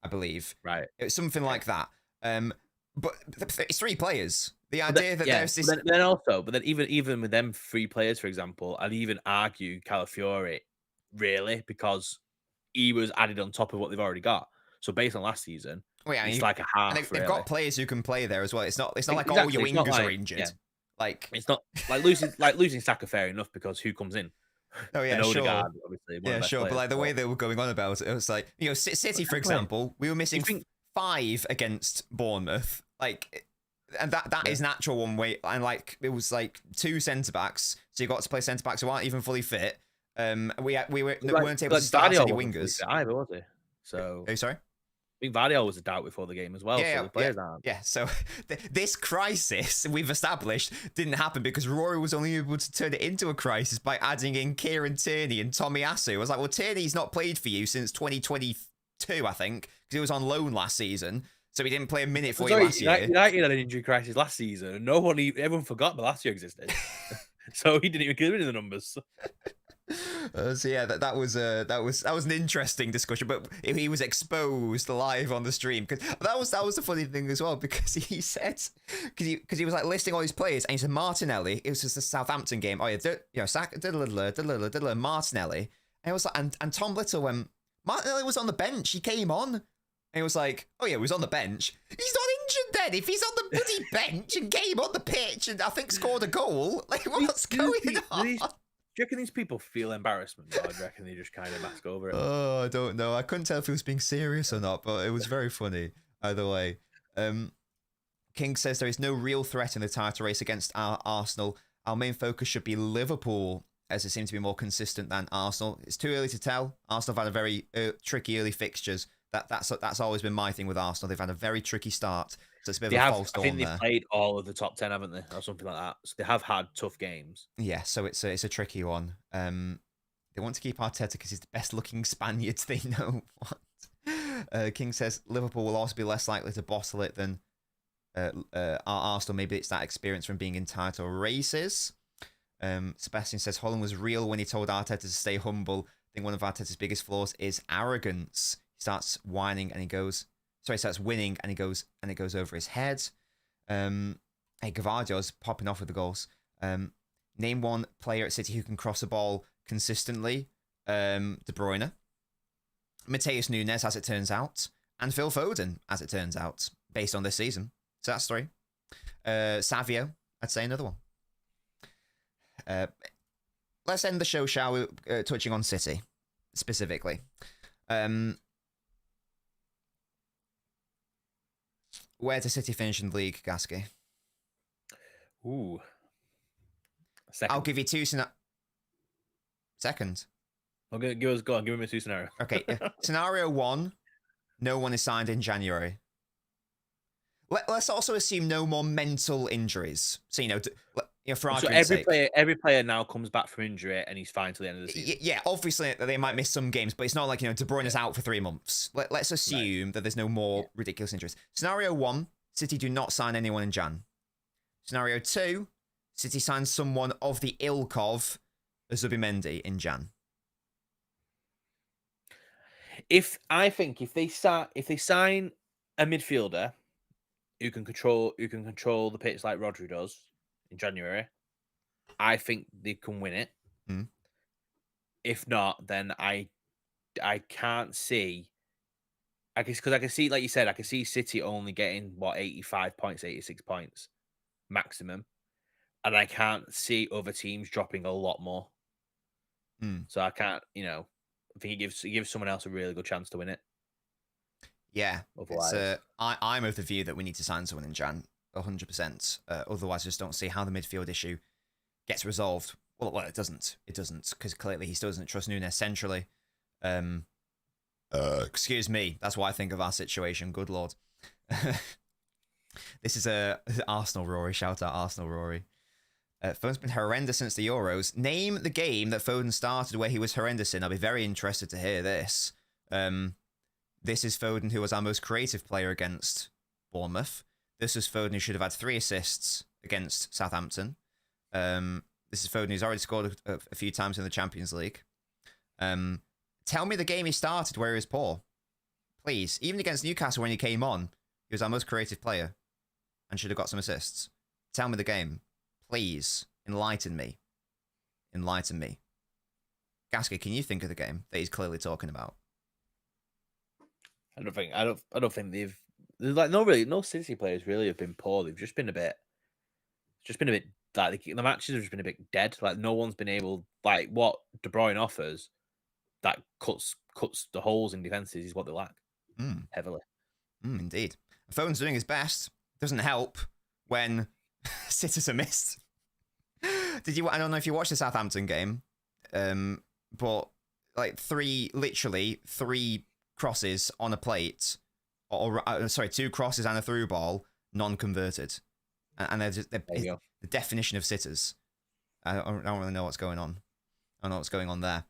believe. Right. It was something like that. But it's 3 players. The idea that there's this. But then even with them 3 players, for example, I'd even argue Calafiori, really, because he was added on top of what they've already got. So based on last season, it's like a half. And they've got players who can play there as well. It's not like exactly. all your wingers are injured. Yeah. Like it's not like losing Saka, fair enough, because who comes in? Oh yeah, sure. Odegaard, obviously, sure. But like the way they were going on about it, it was like, City, for example, we were missing 5 against Bournemouth. Like, and that is natural one way. And like it was like 2 centre backs, so you got to play centre backs who aren't even fully fit. We weren't able to start any wingers. Either, was he? So, oh, sorry. I think Vardy was a doubt before the game as well. Yeah, so the players aren't. Yeah, so this crisis we've established didn't happen because Rory was only able to turn it into a crisis by adding in Kieran Tierney and Tomiyasu. I was like, well, Tierney's not played for you since 2022, I think, because he was on loan last season, so he didn't play a minute for you last year. United had an injury crisis last season, and everyone forgot that last year existed. So he didn't even get rid of the numbers. So yeah, that was an interesting discussion, but he was exposed live on the stream, because that was the funny thing as well, because he said, because he was like listing all these players, and he said Martinelli. It was just the Southampton game. Oh yeah, Martinelli, and it was like, and Tom Little went, Martinelli was on the bench. He came on, and he was like, oh yeah, he was on the bench. He's not injured then. If he's on the bloody bench and came on the pitch and I think scored a goal, like what's going on? Do you reckon these people feel embarrassment, or do you reckon they just kind of mask over it? Oh, I don't know. I couldn't tell if he was being serious or not, but it was very funny either way. King says there is no real threat in the title race against Arsenal. Our main focus should be Liverpool, as it seems to be more consistent than Arsenal. It's too early to tell. Arsenal have had a very tricky early fixtures. That's always been my thing with Arsenal. They've had a very tricky start. So it's a bit of a false dawn. I think they've played all of the top 10, haven't they, or something like that. So they have had tough games. Yeah, so it's a tricky one. They want to keep Arteta because he's the best looking Spaniards they know. What? King says Liverpool will also be less likely to bottle it than Arsenal. Maybe it's that experience from being in title races. Sebastian says Holland was real when he told Arteta to stay humble. I think one of Arteta's biggest flaws is arrogance. He starts whining and he starts winning and it goes over his head. Hey, Gavardio's popping off with the goals. Name one player at City who can cross a ball consistently. De Bruyne. Mateus Nunes, as it turns out. And Phil Foden, as it turns out, based on this season. So that's 3. Savio, I'd say another one. Let's end the show, shall we, touching on City, specifically. Where does City finish in the league, Gasky? Ooh. Second. I'll give you 2 Second. Okay, go on. Give me 2 scenarios. Okay. Scenario 1, no one is signed in January. Let's also assume no more mental injuries. So, for argument's sake. Every player now comes back from injury and he's fine till the end of the season. Yeah, obviously they might miss some games, but it's not like, De Bruyne is out for 3 months. Let's assume that there's no more ridiculous injuries. Scenario 1, City do not sign anyone in Jan. Scenario 2, City signs someone of the ilk of Zubimendi in Jan. If they sign a midfielder who can control the pitch like Rodri does in January, I think they can win it. Mm. If not, then I can't see. I guess because I can see, like you said, I can see City only getting what 85 points, 86 points maximum, and I can't see other teams dropping a lot more. Mm. So I can't, I think he gives someone else a really good chance to win it. Yeah, it's Otherwise, I'm of the view that we need to sign someone in Jan, 100%. Otherwise, I just don't see how the midfield issue gets resolved. Well, it doesn't. It doesn't, because clearly he still doesn't trust Nunes centrally. Excuse me. That's what I think of our situation. Good lord. This is a Arsenal Rory. Shout out Arsenal Rory. Foden's been horrendous since the Euros. Name the game that Foden started where he was horrendous in. I'll be very interested to hear this. This is Foden, who was our most creative player against Bournemouth. This is Foden, who should have had 3 assists against Southampton. This is Foden, who's already scored a few times in the Champions League. Tell me the game he started where he was poor. Please. Even against Newcastle when he came on, he was our most creative player and should have got some assists. Tell me the game. Please. Enlighten me. Enlighten me. Gasky, can you think of the game that he's clearly talking about? I don't think there's no City players really have been poor. They've just been a bit like the matches have just been a bit dead. Like no one's been able, like what De Bruyne offers that cuts the holes in defenses is what they lack heavily. Indeed. Foden's doing his best. Doesn't help when sitters are missed. I don't know if you watched the Southampton game, but like 3 crosses on a plate, or 2 crosses and a through ball, non-converted, and they're the definition of sitters. I don't really know what's going on. I don't know what's going on there.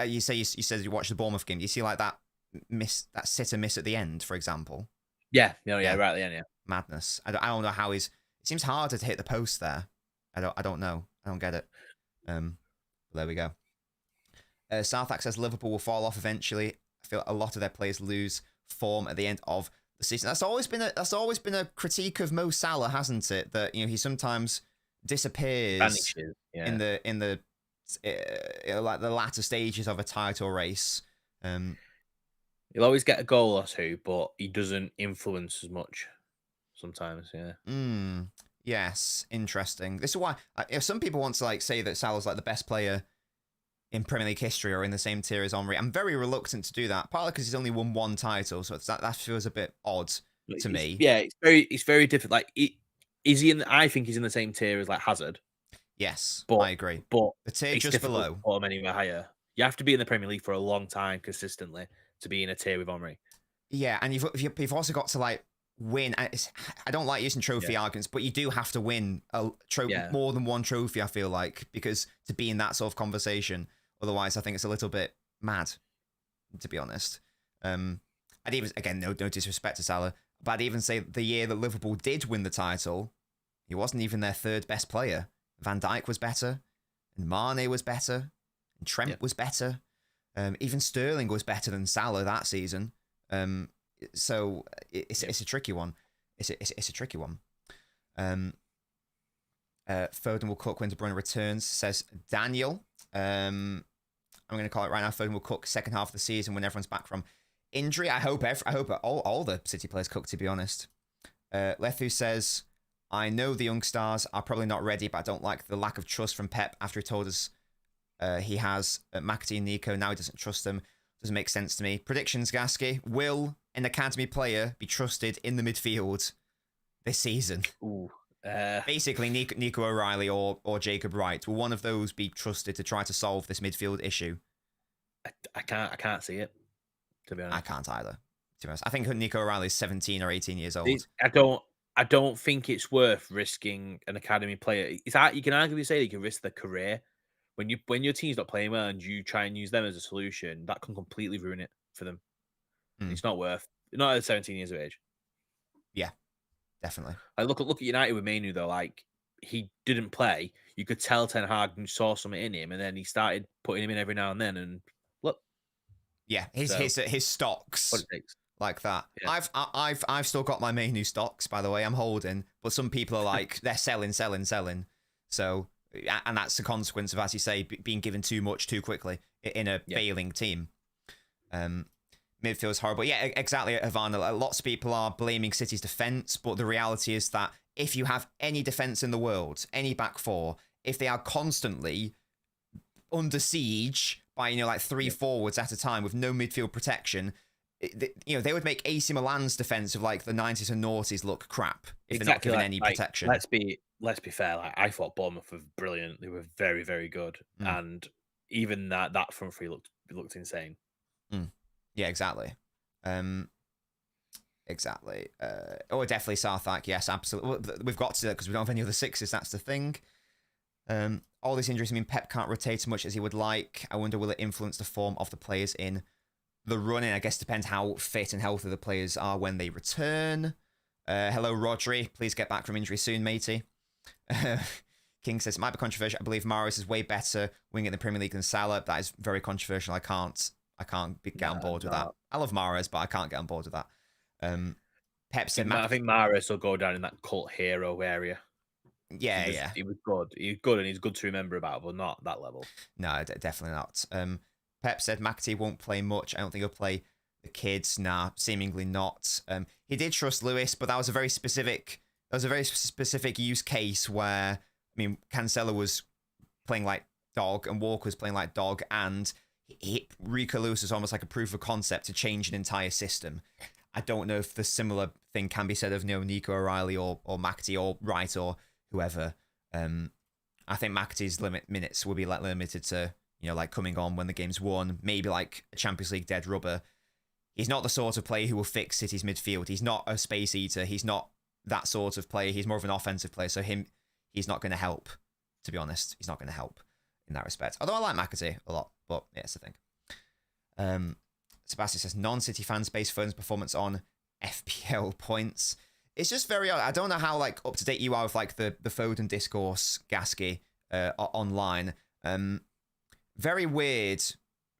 You said you watched the Bournemouth game. Do you see like that sitter miss at the end, for example? Yeah, right at the end, yeah. Madness. I don't know how it seems harder to hit the post there. I don't know. I don't get it. There we go. Southak says Liverpool will fall off eventually. I feel a lot of their players lose form at the end of the season. That's always been a critique of Mo Salah, hasn't it? That he sometimes disappears Vanishes, yeah. in the like the latter stages of a title race. He'll always get a goal or 2, but he doesn't influence as much sometimes. Yeah. Yes, interesting. This is why if some people want to say that Salah's like the best player in Premier League history or in the same tier as Henry, I'm very reluctant to do that. Partly because he's only won 1 title, so that feels a bit odd to me. Yeah, it's very different. Like, is he in? I think he's in the same tier as like Hazard. Yes, but I agree. But the tier just below, to put him anywhere higher. You have to be in the Premier League for a long time consistently to be in a tier with Henry. Yeah, and you've also got to win. I don't like using trophy arguments, but you do have to win more than 1 trophy. I feel like, because to be in that sort of conversation, otherwise I think it's a little bit mad, to be honest. I'd even, again, no disrespect to Salah, but I'd even say the year that Liverpool did win the title, he wasn't even their 3rd best player. Van Dijk was better, and Mane was better, and Trent was better. Even Sterling was better than Salah that season. So it's a tricky one. It's a tricky one. Foden will cook when De Bruyne returns, says Daniel. I'm going to call it right now. Foden will cook second half of the season when everyone's back from injury. I hope all the City players cook, to be honest. Lethu says, I know the young stars are probably not ready, but I don't like the lack of trust from Pep after he told us he has McAtee and Nico. Now he doesn't trust them. Doesn't make sense to me. Predictions, Gasky. Will an academy player be trusted in the midfield this season? Ooh. Basically, Nico O'Reilly or Jacob Wright. Will one of those be trusted to try to solve this midfield issue? I can't see it, to be honest. I can't either, to be honest. I think Nico O'Reilly is 17 or 18 years old. I don't think it's worth risking an academy player. You can arguably say you can risk their career. When your team's not playing well and you try and use them as a solution, that can completely ruin it for them. It's not at 17 years of age. Yeah, definitely. Look at United with Mainu though. Like, he didn't play. You could tell Ten Hag saw something in him, and then he started putting him in every now and then. And look, yeah, his stocks like that. Yeah. I've still got my Mainu stocks, by the way. I'm holding, but some people are like they're selling. So and that's a consequence of, as you say, being given too much too quickly in a failing team. Midfield is horrible. Yeah, exactly, Ivana. Lots of people are blaming City's defence, but the reality is that if you have any defence in the world, any back four, if they are constantly under siege by, like 3 forwards at a time with no midfield protection, they would make AC Milan's defence of like the 90s and noughties look crap if they're not given any protection. Let's be fair. Like, I thought Bournemouth were brilliant. They were very, very good, and even that front three looked insane. Yeah, exactly. Exactly. Definitely Sarthak. Yes, absolutely. Well, we've got to, because we don't have any other sixes. That's the thing. All these injuries mean Pep can't rotate as much as he would like. I wonder, will it influence the form of the players in the running? I guess depends how fit and healthy the players are when they return. Hello, Rodri. Please get back from injury soon, matey. King says, it might be controversial. I believe Mahrez is way better wing in the Premier League than Salah. That is very controversial. I can't get on board with that. I love Mahrez, but I can't get on board with that. Pep said, I think Mahrez will go down in that cult hero area. Yeah, he was good. He's good, and he's good to remember about, but not that level. No, definitely not. Pep said McAtee won't play much. I don't think he'll play the kids. Nah, seemingly not. He did trust Lewis, but that was a very specific use case where, Cancelo was playing like dog and Walker was playing like dog, and Rico Lewis is almost like a proof of concept to change an entire system. I don't know if the similar thing can be said of Nico O'Reilly or McAtee or Wright or whoever. I think McAtee's minutes will be like limited to, like coming on when the game's won, maybe like a Champions League dead rubber. He's not the sort of player who will fix City's midfield. He's not a space eater. He's not that sort of player. He's more of an offensive player. So he's not going to help, to be honest. He's not going to help in that respect. Although I like McAtee a lot, but yeah, it's the thing. Sebastian says, non-City fans base Foden's performance on FPL points. It's just very odd. I don't know how like up to date you are with like the Foden discourse, Gasky, online. Very weird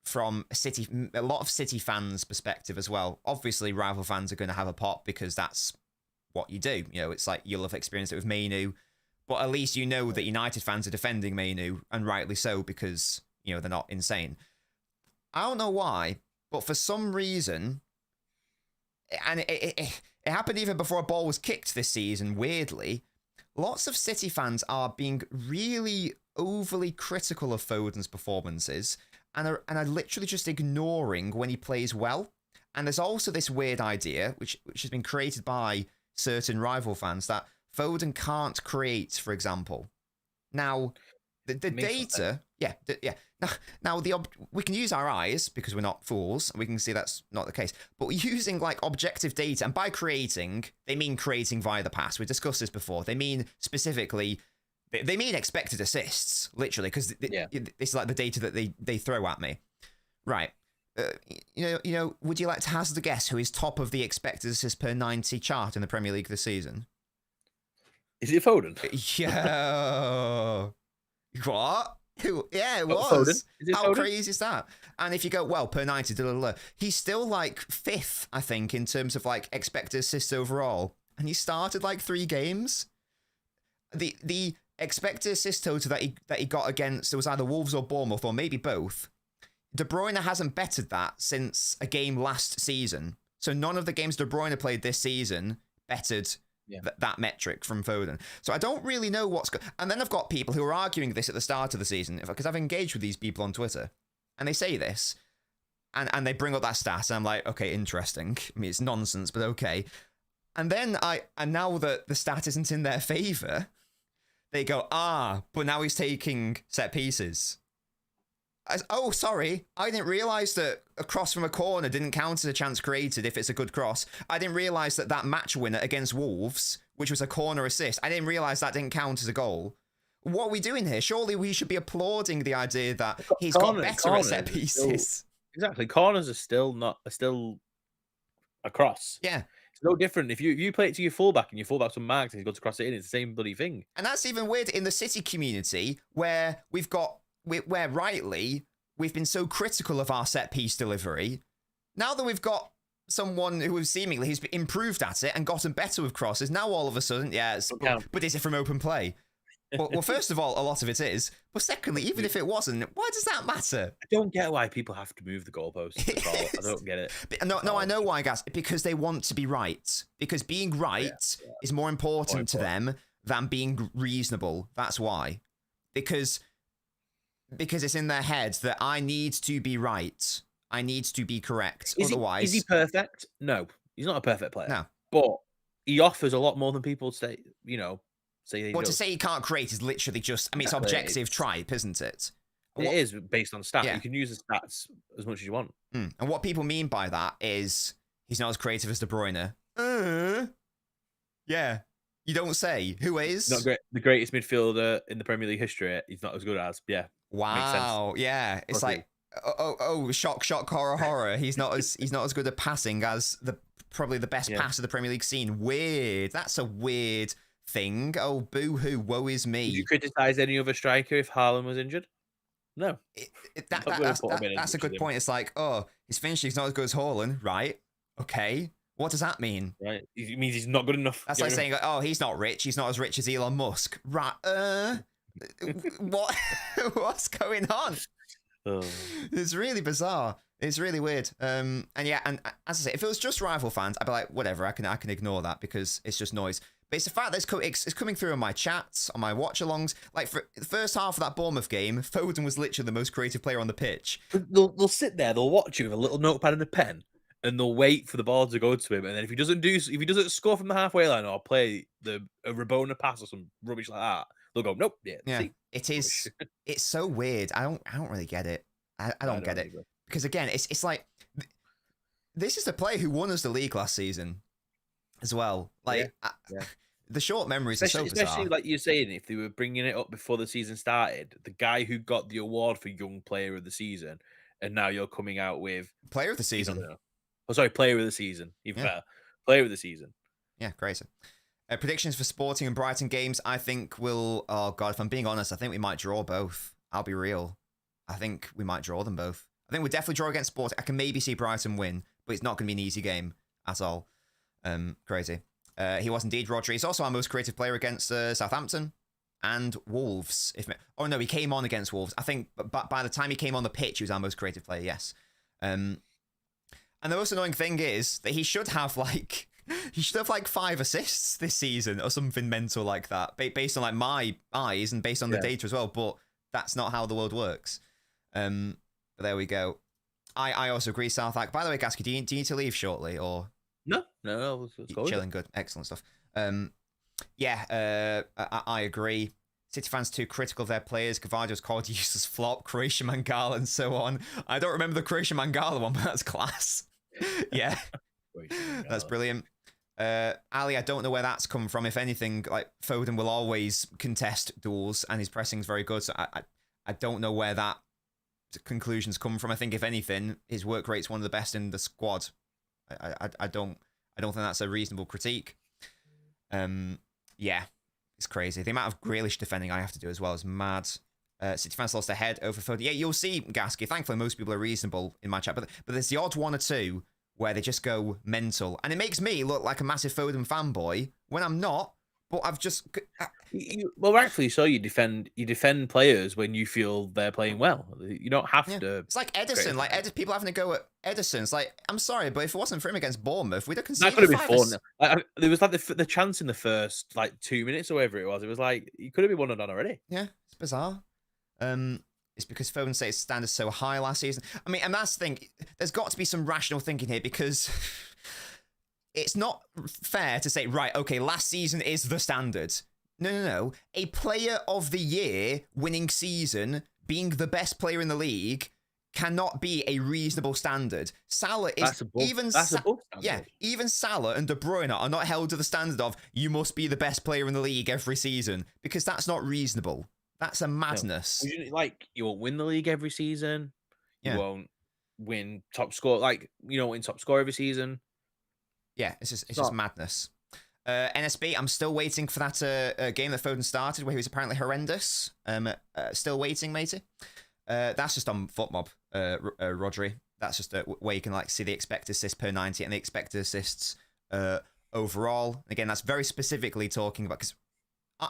from a lot of City fans' perspective as well. Obviously, rival fans are going to have a pop because that's what you do. It's like you'll have experienced it with Mainu, but at least you know that United fans are defending Mainu, and rightly so, because they're not insane. I don't know why, but for some reason, and it happened even before a ball was kicked this season, weirdly, lots of City fans are being really overly critical of Foden's performances and are literally just ignoring when he plays well. And there's also this weird idea, which has been created by certain rival fans, that Foden can't create, for example. Now, the data... Now we can use our eyes because we're not fools, and we can see that's not the case. But using like objective data, and by creating, they mean creating via the pass. We discussed this before. They mean specifically, they mean expected assists, literally, because this is like the data that they throw at me. Right. Would you like to hazard a guess who is top of the expected assists per 90 chart in the Premier League this season? Is it Foden? Yeah. What? Yeah, it was. Foden? How crazy is that? And if you go, well, per 90, he's still like 5th, I think, in terms of like expected assists overall. And he started like 3 games. The expected assist total that he got against, it was either Wolves or Bournemouth, or maybe both. De Bruyne hasn't bettered that since a game last season. So none of the games De Bruyne played this season bettered that metric from Foden. So I don't really know what's going. And then I've got people who are arguing this at the start of the season, because I've engaged with these people on Twitter, and they say this, and they bring up that stat, and I'm like, okay, interesting. It's nonsense, but okay. And then now that the stat isn't in their favour, they go, but now he's taking set pieces. Oh, sorry. I didn't realise that a cross from a corner didn't count as a chance created if it's a good cross. I didn't realise that match winner against Wolves, which was a corner assist, I didn't realise that didn't count as a goal. What are we doing here? Surely we should be applauding the idea that he's got better at set pieces. Exactly. Corners are still a cross. Yeah. It's no different. If you play it to your fullback and your fullback's unmarked and he's got to cross it in, it's the same bloody thing. And that's even weird in the City community where where rightly we've been so critical of our set piece delivery. Now that we've got someone who has seemingly he's improved at it and gotten better with crosses, now all of a sudden, but is it from open play? Well, first of all, a lot of it is. But secondly, even if it wasn't, why does that matter? I don't get why people have to move the goalposts at all. I don't get it. No, I know why, guys. Because they want to be right. Because being right is more important to them than being reasonable. That's why. Because it's in their heads that I need to be right. I need to be correct. Otherwise, is he perfect? No, he's not a perfect player. No. But he offers a lot more than people say. Say he well, to does. say he can't create is literally just. I mean, it's objective tripe, isn't it? It is based on stats. Yeah. You can use the stats as much as you want. And what people mean by that is he's not as creative as De Bruyne. Yeah. You don't say. Who is? Not great. The greatest midfielder in the Premier League history. He's not as good as. Yeah. Wow. Yeah. It's like, shock, horror. He's not as good at passing as probably the best passer the Premier League scene. Weird. That's a weird thing. Oh, boo-hoo. Woe is me. Would you criticize any other striker if Haaland was injured? No. That's a good point. It's like, his finishing's not as good as Haaland, right? Okay. What does that mean? Right. It means he's not good enough. That's like saying, he's not rich. He's not as rich as Elon Musk. Right. What? What's going on? It's really bizarre. It's really weird. And as I say, if it was just rival fans, I'd be like, whatever, I can ignore that because it's just noise. But it's the fact that it's coming through on my chats, on my watch-alongs. Like, for the first half of that Bournemouth game, Foden was literally the most creative player on the pitch. They'll sit there, they'll watch you with a little notepad and a pen, and they'll wait for the ball to go to him. And then if he doesn't score from the halfway line or play a Rabona pass or some rubbish like that, they'll go, nope. Yeah. See? It is. It's so weird. I don't really get it. I don't get it. Because again, it's like this is the player who won us the league last season as well. Like the short memories are so bizarre. Especially like you're saying, if they were bringing it up before the season started, the guy who got the award for Young Player of the Season, and now you're coming out with Player of the Season. Player of the Season. Even better. Player of the Season. Yeah, crazy. Predictions for Sporting and Brighton games, I think will... Oh, God, if I'm being honest, I think we might draw both. I'll be real. I think we might draw them both. I think we'll definitely draw against Sporting. I can maybe see Brighton win, but it's not going to be an easy game at all. Crazy. He was indeed Rodri. He's also our most creative player against Southampton and Wolves. He came on against Wolves. I think by the time he came on the pitch, he was our most creative player, yes. And the most annoying thing is that he should have like 5 assists this season or something mental like that, based on like my eyes and based on the data as well. But that's not how the world works. But there we go. I also agree, Southwark. By the way, Gasky, do you need to leave shortly or? No, let's go. Chilling, good, excellent stuff. I agree. City fans too critical of their players. Gavardio's called useless flop. Croatian Mangala and so on. I don't remember the Croatian Mangala one, but that's class. Yeah, that's brilliant. Ali, I don't know where that's come from. If anything, like Foden will always contest duels, and his pressing's very good. So I don't know where that conclusions come from. I think if anything, his work rate's one of the best in the squad. I don't think that's a reasonable critique. It's crazy. The amount of Grealish defending I have to do as well is mad. City fans lost their head over Foden. Yeah, you'll see, Gasky. Thankfully, most people are reasonable in my chat, but there's the odd one or two where they just go mental, and it makes me look like a massive Foden fanboy when I'm not. But I've just well, rightfully so. You defend players when you feel they're playing well. You don't have to. It's like Edison. People having to go at Edison. It's like, I'm sorry, but if it wasn't for him against Bournemouth, we'd have conceded. That could have been 4-0. There was like the chance in the first 2 minutes or whatever it was. It was like you could have been 1-0 already. Yeah, it's bizarre. It's because Foden set his standards so high last season. I mean, and that's the thing. There's got to be some rational thinking here because it's not fair to say, right, okay, last season is the standard. No. A player of the year winning season, being the best player in the league, cannot be a reasonable standard. Salah is even Salah and De Bruyne are not held to the standard of you must be the best player in the league every season because that's not reasonable. That's a madness. No. You won't win the league every season. You won't win top score. You don't win top score every season. Yeah, it's just madness. NSB, I'm still waiting for that game that Foden started where he was apparently horrendous. Still waiting, matey. That's just on FootMob, Rodri. That's just where you can see the expected assists per 90 and the expected assists overall. Again, that's very specifically talking about because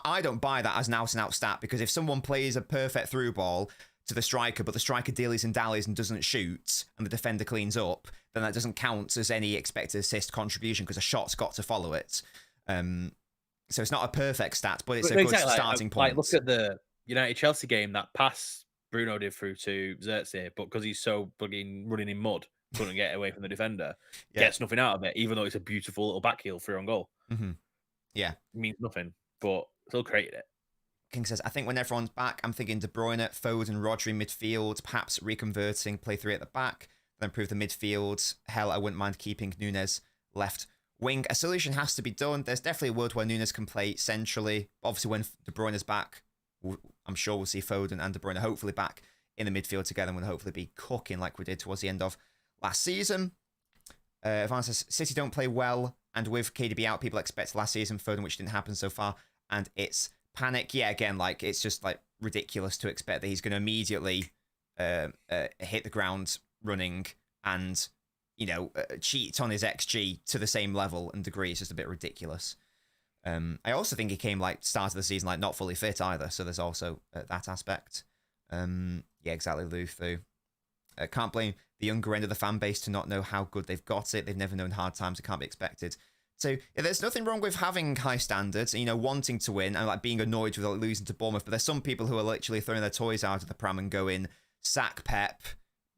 I don't buy that as an out-and-out stat, because if someone plays a perfect through ball to the striker, but the striker dillies and dallies and doesn't shoot, and the defender cleans up, then that doesn't count as any expected assist contribution, because a shot's got to follow it. So it's not a perfect stat, but it's a good starting point. Like, look at the United-Chelsea game, that pass Bruno did through to Xerxes, but because he's so bugging running in mud, couldn't get away from the defender, gets nothing out of it, even though it's a beautiful little back heel through on goal. Yeah. It means nothing, but still created it. King says, I think when everyone's back, I'm thinking De Bruyne, Foden, Rodri midfield, perhaps reconverting, play 3 at the back, then improve the midfield. Hell, I wouldn't mind keeping Nunes left wing. A solution has to be done. There's definitely a world where Nunes can play centrally. Obviously, when De Bruyne is back, I'm sure we'll see Foden and De Bruyne hopefully back in the midfield together, and we'll hopefully be cooking like we did towards the end of last season. Ivan says, City don't play well, and with KDB out, people expect last season Foden, which didn't happen so far, and it's panic. Yeah, again, like, it's just like ridiculous to expect that he's going to immediately hit the ground running and, you know, cheat on his XG to the same level and degree. It's just a bit ridiculous. I also think he came, like, start of the season, like, not fully fit either, so there's also that aspect. Yeah, exactly, Lufu. Can't blame the younger end of the fan base to not know how good they've got it. They've never known hard times. It can't be expected. So yeah, there's nothing wrong with having high standards, you know, wanting to win and like being annoyed with like, losing to Bournemouth. But there's some people who are literally throwing their toys out of the pram and going, sack Pep,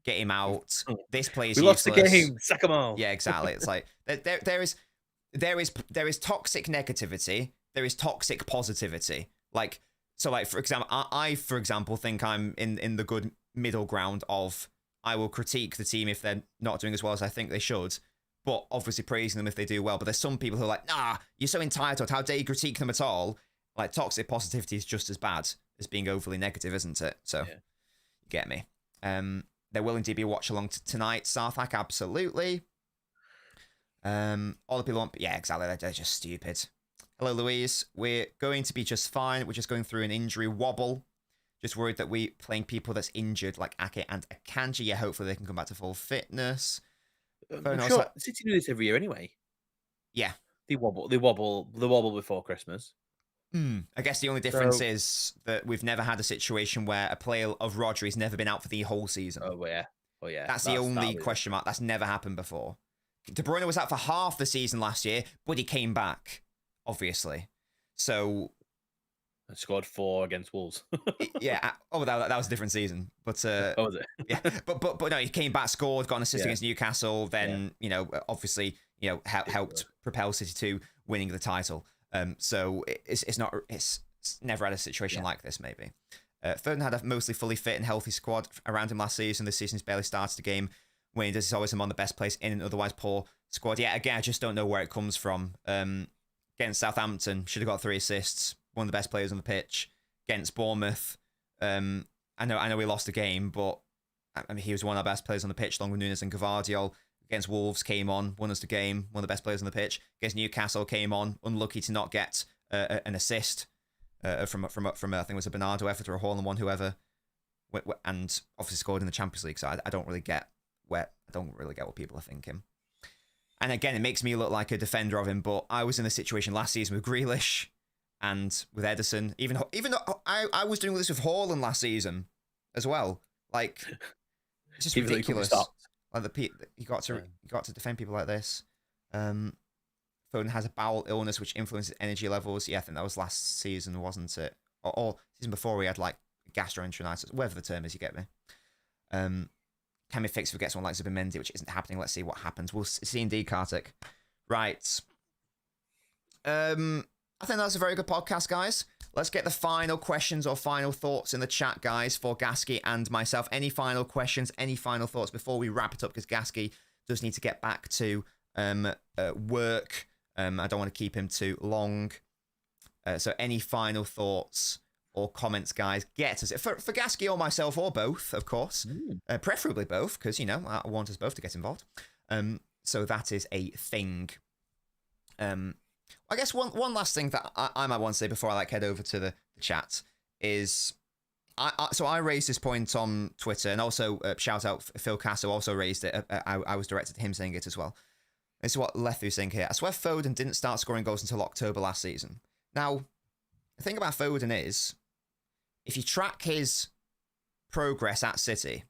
get him out. This player's useless. We lost the game, sack them all. Yeah, exactly. It's like there is toxic negativity. There is toxic positivity. Like, so like, for example, I for example think I'm in the good middle ground of, I will critique the team if they're not doing as well as I think they should, but obviously praising them if they do well. But there's some people who are like, nah, you're so entitled. How dare you critique them at all? Like, toxic positivity is just as bad as being overly negative, isn't it? So, you get me. There will indeed be a watch along tonight. Southhack, absolutely. All the people want, yeah, exactly. They're just stupid. Hello, Louise. We're going to be just fine. We're just going through an injury wobble. Just worried that we playing people that's injured like Ake and Akanji. Yeah, hopefully they can come back to full fitness. I'm sure City do this every year anyway. Yeah, they wobble before Christmas. I guess the only difference is that we've never had a situation where a player of Rodri's never been out for the whole season. Oh yeah. That's the only question mark. That's never happened before. De Bruyne was out for half the season last year, but he came back, obviously. So. And scored 4 against Wolves. Yeah. Oh, that was a different season. But was it? Yeah. But no, he came back, scored, got an assist against Newcastle. Then you know, obviously, you know, helped propel City to winning the title. So it's never had a situation like this. Maybe Foden had a mostly fully fit and healthy squad around him last season. This season's barely started a game. When he does, he's always among the best players in an otherwise poor squad. Yeah. Again, I just don't know where it comes from. Against Southampton, should have got 3 assists. One of the best players on the pitch against Bournemouth. I know we lost the game, but I mean, he was one of our best players on the pitch, along with Nunes and Gvardiol. Against Wolves, came on, won us the game, one of the best players on the pitch. Against Newcastle, came on, unlucky to not get an assist from I think it was a Bernardo effort or a Haaland one, whoever, and obviously scored in the Champions League. So I don't really get what people are thinking. And again, it makes me look like a defender of him, but I was in a situation last season with Grealish and with Ederson, even though I was doing this with Haaland last season as well. Like, it's just ridiculous. Like he got to defend people like this. Foden has a bowel illness which influences energy levels. Yeah, I think that was last season, wasn't it? Or season before, we had like gastroenteritis, whatever the term is. You get me. Can we fix if we get someone like Zubimendi, which isn't happening? Let's see what happens. We'll see indeed, Kartik. Right. I think that's a very good podcast, guys. Let's get the final questions or final thoughts in the chat, guys, for Gasky and myself. Any final questions, any final thoughts before we wrap it up, because Gasky does need to get back to work. I don't want to keep him too long. So any final thoughts or comments, guys, get us. For Gasky or myself, or both, of course. Preferably both, because, you know, I want us both to get involved. So that is a thing. I guess one last thing that I might want to say before I head over to the chat is, I raised this point on Twitter, and also shout out Phil Casso also raised it. I was directed to him saying it as well. This is what Lethu's saying here. I swear Foden didn't start scoring goals until October last season. Now, the thing about Foden is, if you track his progress at City,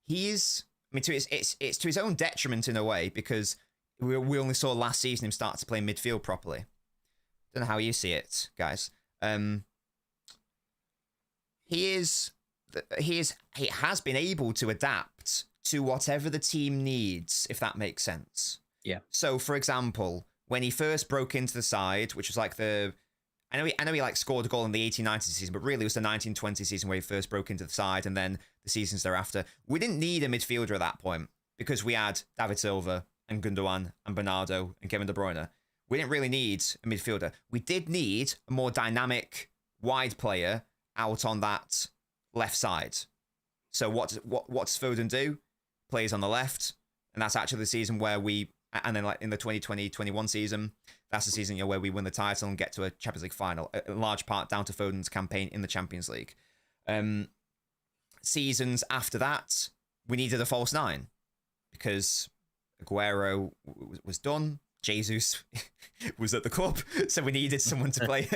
he's, I mean, it's to his own detriment in a way, because we only saw last season him start to play midfield properly. Don't know how you see it, guys. He has been able to adapt to whatever the team needs, if that makes sense. Yeah. So, for example, when he first broke into the side, which was like I know he like scored a goal in the 18-19 season, but really it was the 19-20 season where he first broke into the side, and then the seasons thereafter. We didn't need a midfielder at that point because we had David Silva and Gundogan and Bernardo and Kevin De Bruyne. We didn't really need a midfielder. We did need a more dynamic, wide player out on that left side. So what does Foden do? Plays on the left, and that's actually the season where and then like in the 2020-21 season, that's the season where we win the title and get to a Champions League final, in large part down to Foden's campaign in the Champions League. Seasons after that, we needed a false nine because Aguero was done. Jesus was at the club, so we needed someone to play.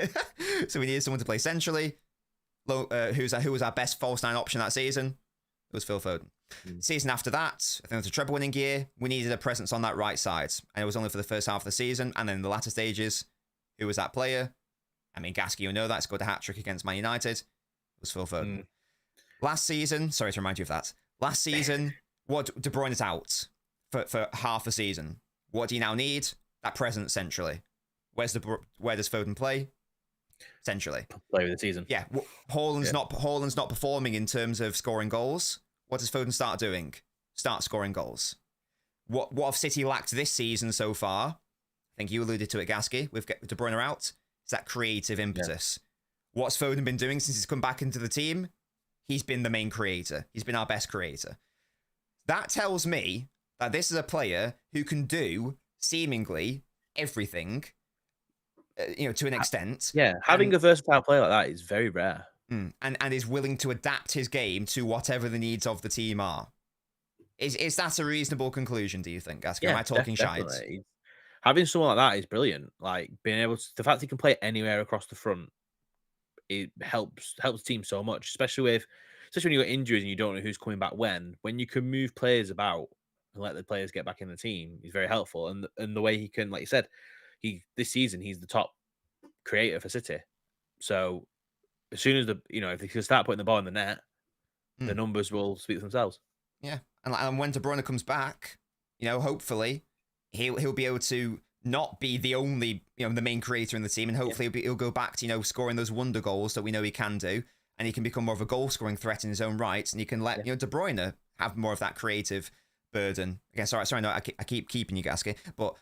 So we needed someone to play centrally. Who was our best false nine option that season? It was Phil Foden. Season after that, I think it was a treble winning year. We needed a presence on that right side, and it was only for the first half of the season. And then in the latter stages, who was that player? I mean, Gasky, you know that, scored a hat trick against Man United. It was Phil Foden. Last season, sorry to remind you of that. Last season, De Bruyne is out for half a season. What do you now need? That presence centrally. Where does Foden play? Centrally. Play with the season. Yeah. Haaland's not performing in terms of scoring goals. What does Foden start doing? Start scoring goals. What have City lacked this season so far? I think you alluded to it, Gasky, with De Bruyne out. It's that creative impetus. Yeah. What's Foden been doing since he's come back into the team? He's been the main creator. He's been our best creator. That tells me that this is a player who can do seemingly everything, to an extent. Yeah, having a versatile player like that is very rare. And is willing to adapt his game to whatever the needs of the team are. Is that a reasonable conclusion, do you think, Gasky? Am I talking shite? Having someone like that is brilliant. Like, being able to, the fact he can play anywhere across the front, it helps the team so much, especially when you got injuries and you don't know who's coming back when. When you can move players about and let the players get back in the team, he's very helpful. And the way he can, like you said, this season he's the top creator for City. So as soon as if they can start putting the ball in the net, the numbers will speak for themselves. Yeah, and when De Bruyne comes back, hopefully he'll be able to not be the only, the main creator in the team, and hopefully he'll go back to scoring those wonder goals that we know he can do, and he can become more of a goal scoring threat in his own right, and he can let De Bruyne have more of that creative burden. Again, sorry, no, I keep keeping you, Gasky, but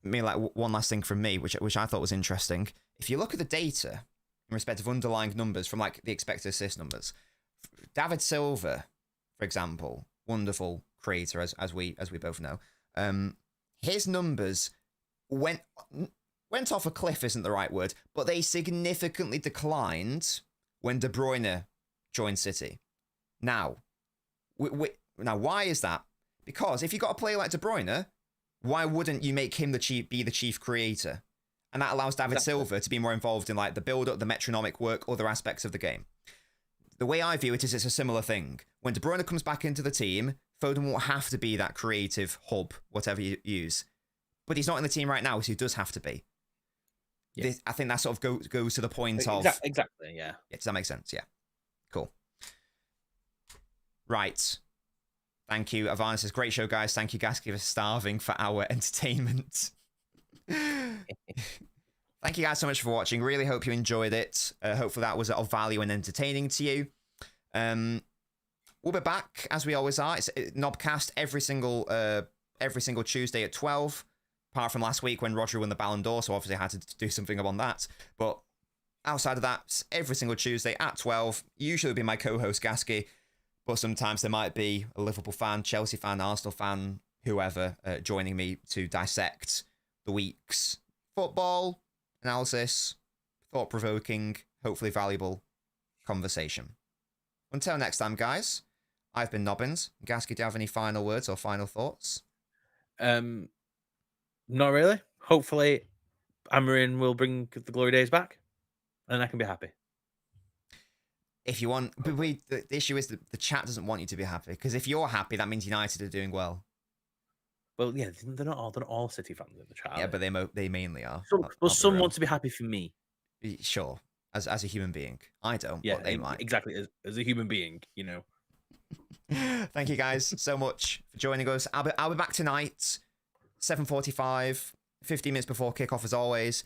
one last thing from me, which I thought was interesting. If you look at the data in respect of underlying numbers from the expected assist numbers, David Silva, for example, wonderful creator as we both know. His numbers went off a cliff isn't the right word, but they significantly declined when De Bruyne joined City. Now, why is that? Because if you got a player like De Bruyne, why wouldn't you make him be the chief creator? And that allows David Silva to be more involved in the build-up, the metronomic work, other aspects of the game. The way I view it is it's a similar thing. When De Bruyne comes back into the team, Foden won't have to be that creative hub, whatever you use. But he's not in the team right now, so he does have to be. Yeah. I think that sort of goes to the point of... Exactly, yeah. Does that make sense? Yeah. Cool. Right. Thank you, Ivana says, great show, guys. Thank you, Gasky, for starving for our entertainment. Thank you guys so much for watching. Really hope you enjoyed it. Hopefully that was of value and entertaining to you. We'll be back as we always are. It's NobCast every single Tuesday at 12. Apart from last week when Roger won the Ballon d'Or, so obviously I had to do something on that. But outside of that, every single Tuesday at 12. Usually it'll be my co-host Gasky, but sometimes there might be a Liverpool fan, Chelsea fan, Arsenal fan, whoever joining me to dissect the week's football analysis, thought-provoking, hopefully valuable conversation. Until next time, guys, I've been NobBins. Gasky, do you have any final words or final thoughts? Not really. Hopefully, Amorim will bring the glory days back. and I can be happy. If you want, but the issue is that the chat doesn't want you to be happy, because if you're happy, that means United are doing well. Well, yeah, they're not all City fans in the chat. Yeah, but they mainly are. But some want to be happy for me. Sure, as a human being, I don't. Yeah, but they might. exactly. As a human being, Thank you guys so much for joining us. I'll be back tonight, 7:45, 15 minutes before kickoff as always.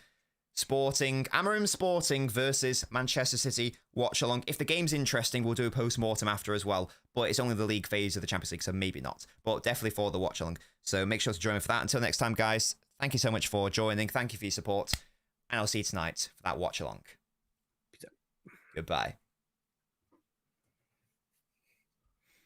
AMORIM'S Sporting versus Manchester City Watchalong. If the game's interesting, we'll do a post-mortem after as well. But it's only the league phase of the Champions League, so maybe not. But definitely for the Watchalong. So make sure to join me for that. Until next time, guys, thank you so much for joining. Thank you for your support. And I'll see you tonight for that Watchalong. Goodbye.